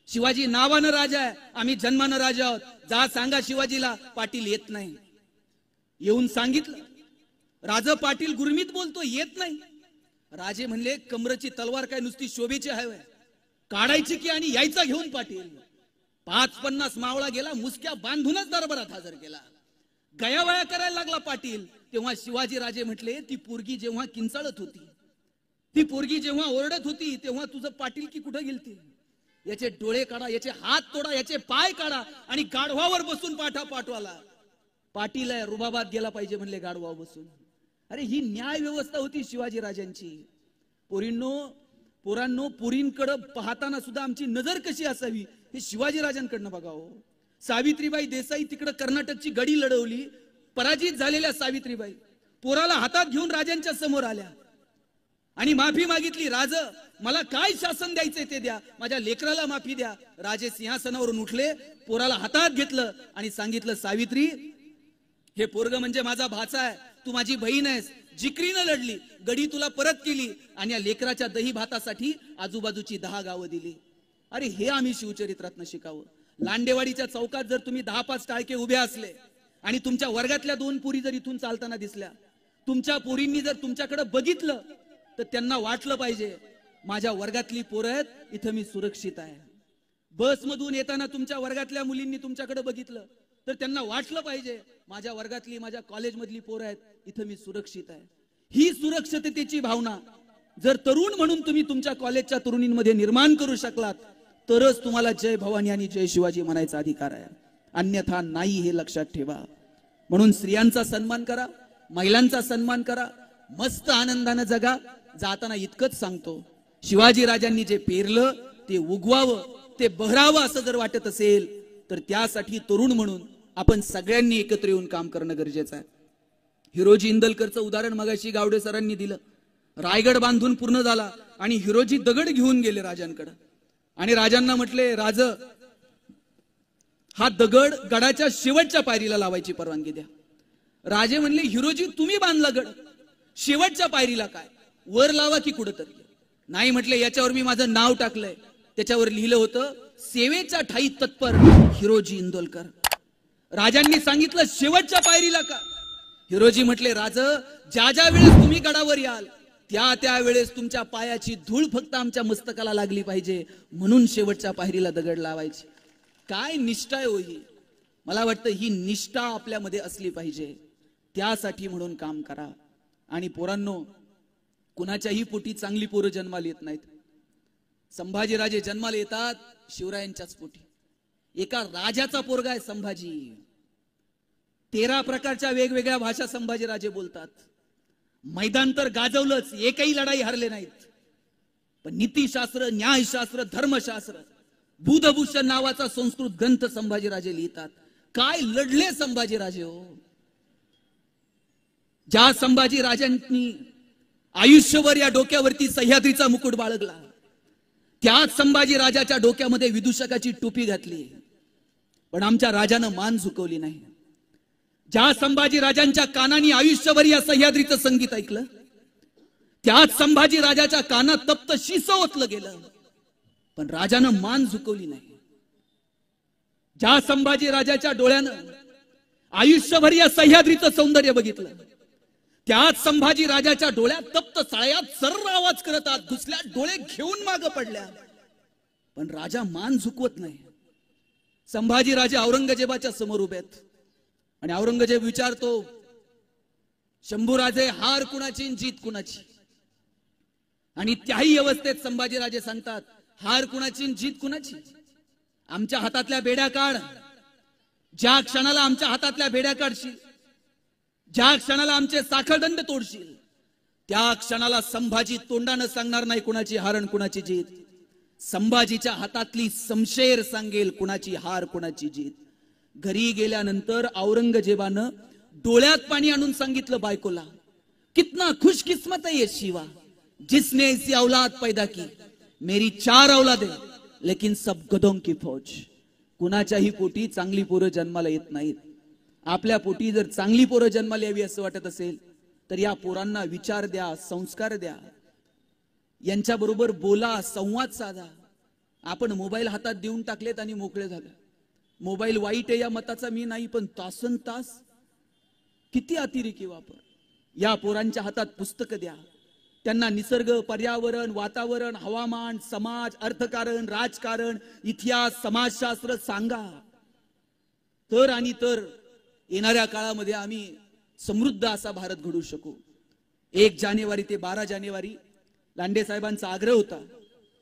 शिवाजी नावानं राजा आहे, आम्ही जन्मानं राजा आहोत. जा सांगा शिवाजीला. पाटील येत नाही. येऊन सांगितलं. राजा पाटील गुरमीत बोलतो, येत नाही. राजे म्हणले, कमरची तलवार काय नुसती शोभेची आहे, काढायची की आणि यायचा घेऊन पाटील. 50-50 मावळा गेला, मुसक्या बांधूनच दरबारात हजर केला. गयावया करायला लागला पाटील. तेव्हा शिवाजी राजे म्हटले, ती पोरगी जेव्हा किंचाळत होती, ती पोरगी जेव्हा ओरडत होती, तेव्हा तुझं पाटील की कुठं गेलती? याचे डोळे काढा, याचे हात तोडा, याचे पाय काढा आणि गाढवावर बसून पाठवाला. पाटील आहे, रुबाबात गेला पाहिजे म्हणले गाढवावर बसून. अरे ही न्याय व्यवस्था होती शिवाजी राजांची. पोरांनो, पोरींकडे पाहताना सुद्धा आमची नजर कशी असावी हे शिवाजी राजांकडनं बघावं. सावित्रीबाई देसाई तिकडे कर्नाटकची गडी लढवली. पराजित झालेल्या सावित्रीबाई पोराला हातात घेऊन राजांच्या समोर आल्या आणि माफी मागितली. राज, मला काय शासन द्यायचंय ते द्या, माझ्या लेकराला माफी द्या. राजे सिंहासनावरून उठले, पोराला हातात घेतलं आणि सांगितलं, सावित्री, हे पोरग म्हणजे माझा भाचा आहे, तू माझी बहीण आहेस. जिकरीनं लढली, गडी तुला परत केली आणि या लेकराच्या दही भातासाठी आजूबाजूची 10 गावं दिली. अरे हे आम्ही शिवचरित्रातनं शिकावं. लांडेवाडीच्या चौकात जर तुम्ही 10-5 टाळके उभे असले आणि तुमच्या वर्गातल्या 2 पोरी जर इथून चालताना दिसल्या, तुमच्या पोरींनी जर तुमच्याकडे बघितलं तर त्यांना वाटलं पाहिजे, माझ्या वर्गातली पोरं आहेत, इथं मी सुरक्षित आहे. बसमधून येताना तुमच्या वर्गातल्या मुलींनी तुमच्याकडे बघितलं तर त्यांना वाटलं पाहिजे, माझ्या वर्गातली, माझ्या कॉलेजमधली पोरं आहेत, इथं मी सुरक्षित आहे. ही सुरक्षिततेची भावना जर तरुण म्हणून तुम्ही तुमच्या कॉलेजच्या तरुणींमध्ये निर्माण करू शकलात तरच तुम्हाला जय भवानी आणि जय शिवाजी म्हणायचा अधिकार आहे, अन्यथा नाही, हे लक्षात ठेवा. म्हणून स्त्रियांचा सन्मान करा, महिलांचा सन्मान करा, मस्त आनंदाने जगा. जाताना इतकंच सांगतो, शिवाजी राजांनी जे पेरलं ते उगवावं, ते बहरावं असं जर वाटत असेल तर त्यासाठी तरुण म्हणून आपण सगळ्यांनी एकत्र येऊन काम करणं गरजेचं आहे. हिरोजी इंदलकरचं उदाहरण मगाशी गावडे सरांनी दिलं. रायगड बांधून पूर्ण झाला आणि हिरोजी दगड घेऊन गेले राजांकडे आणि राजांना म्हटले, राज, हा दगड गडाच्या शेवटच्या पायरीला लावायची परवानगी द्या. राजे म्हणले, हिरोजी तुम्ही बांधला गड, शेवटच्या पायरीला काय, वर लावा की कुठंतरी. नाही म्हटले, याच्यावर मी माझं नाव टाकलंय, त्याच्यावर लिहिलं होतं सेवेच्या ठाई तत्पर हिरोजी इंदोलकर. राजांनी सांगितलं शेवटच्या पायरीला का? हिरोजी म्हटले राज, ज्या ज्या वेळेस तुम्ही गडावर याल त्या त्या वेळेस तुमच्या पायाची धूळ फक्त आमच्या मस्तकाला लागली पाहिजे, म्हणून शेवटच्या पायरीला दगड लावायची. काय निष्ठा आहे हो ही. मला वाटतं ही निष्ठा आपल्यामध्ये असली पाहिजे. त्यासाठी म्हणून काम करा. आणि पोरांनो, कुणाच्याही पोटी चांगली पोरं जन्माला येत नाहीत. संभाजीराजे जन्माला येतात शिवरायांच्याच पोटी. एका राजाचा पोरगा आहे संभाजी. 13 प्रकारच्या वेगवेगळ्या भाषा संभाजीराजे बोलतात. मैदान तर गाजवलंच, एकही लढाई हरले नाहीत. पण नीतिशास्त्र, न्यायशास्त्र, धर्मशास्त्र, बुधभूषण नावाचा संस्कृत ग्रंथ संभाजीराजे लिहितात. काय लढले संभाजीराजे हो. ज्या संभाजीराजांनी आयुष्यभर या डोक्यावरती सह्याद्रीचा मुकुट बाळगला, त्याच संभाजीराजाच्या डोक्यामध्ये विदूषकाची टोपी घातली, पण आमच्या राजानं मान झुकवली नाही. ज्या संभाजीराजांच्या कानाने आयुष्यभर या सह्याद्रीचं संगीत ऐकलं, त्याच संभाजीराजाच्या कानात तप्त शिस ओतलं गेलं, पण राजानं मान झुकवली नाही. ज्या संभाजीराजाच्या डोळ्यानं आयुष्यभर या सह्याद्रीचं सौंदर्य बघितलं, त्याच संभाजीराजाच्या डोळ्यात तप्त साळ्यात सर्र आवाज करत आत घुसल्या, डोळे घेऊन मागे पडल्या, पण राजा मान झुकवत नाही. संभाजीराजे औरंगजेबाच्या समोर उभे आहेत आणि औरंगजेब विचारतो, शंभूराजे हार कुणाची जीत कुणाची? आणि त्याही अवस्थेत संभाजीराजे सांगतात, हार कुणाची जीत कुणाची? आमच्या हातातल्या बेड्या काढ. ज्या क्षणाला आमच्या हातातल्या बेड्या काढशील, ज्या क्षणाला आमचे साखळदंड तोडशील, त्या क्षणाला संभाजी तोंडानं सांगणार नाही कुणाची हार आणि कुणाची जीत. संभाजीच्या हातातली समशेर सांगेल कुणाची हार कुणाची जीत. घरी गेल्यानंतर औरंगजेबानं डोळ्यात पाणी आणून सांगितलं बायकोला, कितना खुशकिस्मत है ये शिवा, जिसने ऐसी औलाद पैदा की. मेरी 4 औलादे लेकिन सब गधों की फौज. कुणाच्याही पोटी चांगली पोरं जन्माला येत नाहीत. आपल्या पोटी जर चांगली पोरं जन्माला यावी असं वाटत असेल तर या पोरांना विचार द्या, संस्कार द्या, यांच्या बरोबर बोला, संवाद साधा. आपण मोबाईल हातात देऊन टाकलेत आणि मोकळे झाले. मोबाईल वाईट आहे या मताचा मी नाही, पण तासन तास किती अतिरेकी वापर. या पोरांच्या हातात पुस्तकं द्या, त्यांना निसर्ग, पर्यावरण, वातावरण, हवामान, समाज, अर्थकारण, राजकारण, इतिहास, समाजशास्त्र सांगा. तर आणि तर येणाऱ्या काळामध्ये आम्ही समृद्ध असा भारत घडवू शकू. 1 जानेवारी ते 12 जानेवारी लांडे साहेबांचा आग्रह होता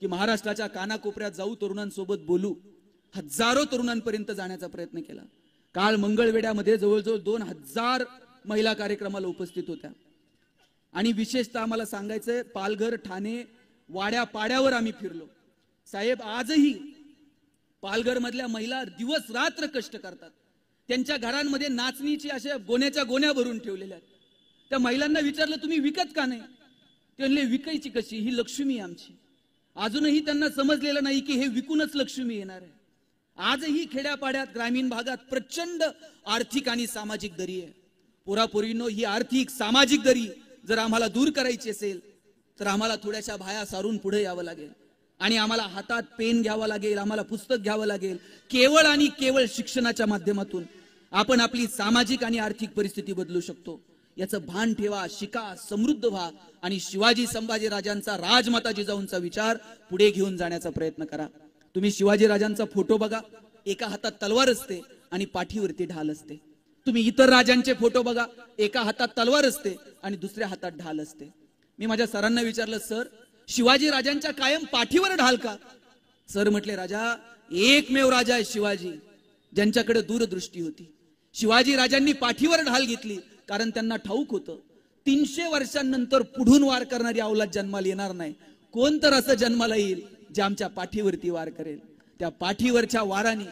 की महाराष्ट्राच्या कानाकोपऱ्यात जाऊ, तरुणांसोबत बोलू. हजारो तरुणांपर्यंत जाण्याचा प्रयत्न केला. काल मंगळवेढ्यामध्ये जवळजवळ 2000 महिला कार्यक्रमाला उपस्थित होत्या. आणि विशेषतः आम्हाला सांगायचंय, पालघर, ठाणे, वाड्या पाड्यावर आम्ही फिरलो. साहेब, आजही पालघर मधल्या महिला दिवस रात्र कष्ट करतात. त्यांच्या घरांमध्ये नाचणीची अशा गोण्याच्या गोण्या भरून ठेवलेल्या आहेत. त्या महिलांना विचारलं, तुम्ही विकत का नाही? ते म्हणले, विकायची कशी, ही लक्ष्मी आमची. अजूनही त्यांना समजलेलं नाही की हे विकूनच लक्ष्मी येणार आहे. आजही खेड्यापाड्यात, ग्रामीण भागात प्रचंड आर्थिक आणि सामाजिक दरी आहे. पोरापोरींनो, ही आर्थिक सामाजिक दरी जर आम्हाला दूर करायची असेल तर आम्हाला थोड्याशा भाया सारून पुढे यावं लागेल. आणि आम्हाला हातात पेन घ्यावं लागेल, आम्हाला पुस्तक घ्यावं लागेल. केवळ आणि केवळ शिक्षणाच्या माध्यमातून आपण आपली सामाजिक आणि आर्थिक परिस्थिती बदलू शकतो. याचं भान ठेवा, शिका, समृद्ध व्हा आणि शिवाजी संभाजी राजांचा, राजमाता जिजाऊंचा विचार पुढे घेऊन जाण्याचा प्रयत्न करा. तुम्ही शिवाजी राजांचा फोटो बघा, एका हातात तलवार असते आणि पाठीवरती ढाल असते. तुम्ही इतर राजांचे फोटो बघा, एका हातात तलवार असते आणि दुसऱ्या हातात ढाल असते. मी माझ्या सरांना विचारलं, सर शिवाजी राजांच्या कायम पाठीवर ढाल का? सर म्हटले, राजा एकमेव राजा आहे शिवाजी ज्यांच्याकडे दूरदृष्टी होती. शिवाजी राजांनी पाठीवर ढाल घेतली कारण त्यांना ठाऊक होतं 300 वर्षांनंतर पुढून वार करणारी अवलाद जन्माला येणार नाही. कोण तर असं जन्माला येईल जे आमच्या पाठीवरती वार करेल. त्या पाठीवरच्या वाराने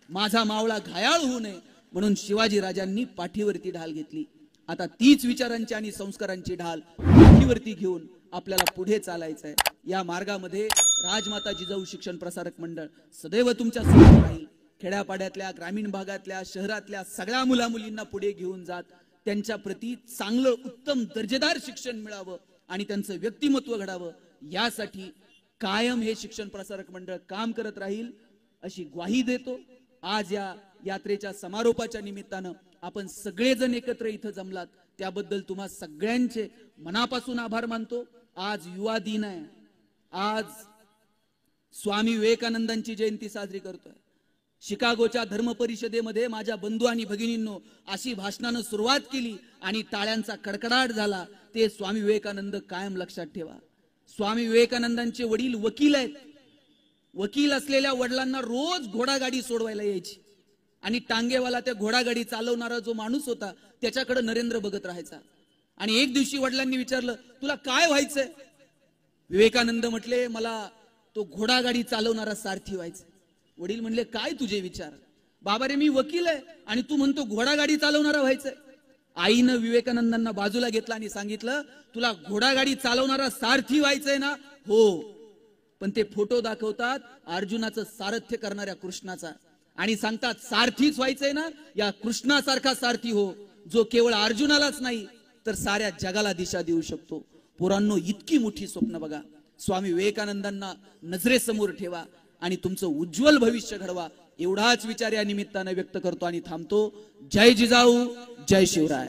माझा मावळा घायाळ होऊ नये म्हणून शिवाजी राजांनी पाठीवरती ढाल घेतली. आता तीच विचारांची आणि संस्कारांची ढाल पाठीवरती घेऊन आपल्याला पुढे चालायचं आहे. या मार्गामध्ये राजमाता जिजाऊ शिक्षण प्रसारक मंडळ सदैव तुमच्या सोबत राहील. खेड्यापाड्यातल्या, ग्रामीण भागातल्या, शहरातल्या सगळ्या मुलामुलींना पुढे घेऊन जात त्यांच्या प्रती चांगलं, उत्तम, दर्जेदार शिक्षण मिळावं आणि त्यांचं व्यक्तिमत्व घडावं, यासाठी कायम हे शिक्षण प्रसारक मंडळ काम करत राहील. अशी ग्वाही देतो. आज या यात्रेच्या समारोपाच्या निमित्तानं आपण सगळेजण एकत्र इथं जमलात त्याबद्दल तुम्हा सगळ्यांचे मनापासून आभार मानतो. आज युवा दिन आहे. आज स्वामी विवेकानंदांची जयंती साजरी करतोय. शिकागोच्या धर्म परिषदेमध्ये माझ्या बंधू आणि भगिनींनो अशी भाषणानं सुरुवात केली आणि टाळ्यांचा कडकडाट झाला. ते स्वामी विवेकानंद कायम लक्षात ठेवा. स्वामी विवेकानंदांचे वडील वकील आहेत. वकील असलेल्या वडिलांना रोज घोडागाडी सोडवायला यायची आणि टांगेवाला त्या घोडागाडी चालवणारा जो माणूस होता त्याच्याकडे नरेंद्र बघत राहायचा. आणि एक दिवशी वडिलांनी विचारलं, तुला काय व्हायचंय? विवेकानंद म्हटले, मला तो घोडागाडी चालवणारा सारथी व्हायचा. वडील म्हणले, काय तुझे विचार? बाबा रे, मी वकील आहे आणि तू म्हणतो घोडागाडी चालवणारा व्हायचंय. आईनं विवेकानंदांना बाजूला घेतला आणि सांगितलं, तुला घोडागाडी चालवणारा सारथी व्हायचंय ना? हो. पण ते फोटो दाखवतात अर्जुनाचं सारथ्य करणाऱ्या कृष्णाचा आणि सांगतात सारथीच व्हायचंय ना? या कृष्णासारखा सारथी हो, जो केवळ अर्जुनालाच नाही तर साऱ्या जगाला दिशा देऊ शकतो. पोरांनो, इतकी मोठी स्वप्न बघा. स्वामी विवेकानंदांना नजरेसमोर ठेवा आणि तुमचं उज्ज्वल भविष्य घडवा. एवढाच विचार या निमित्तानं व्यक्त करतो आणि थांबतो. जय जिजाऊ, जय शिवराय.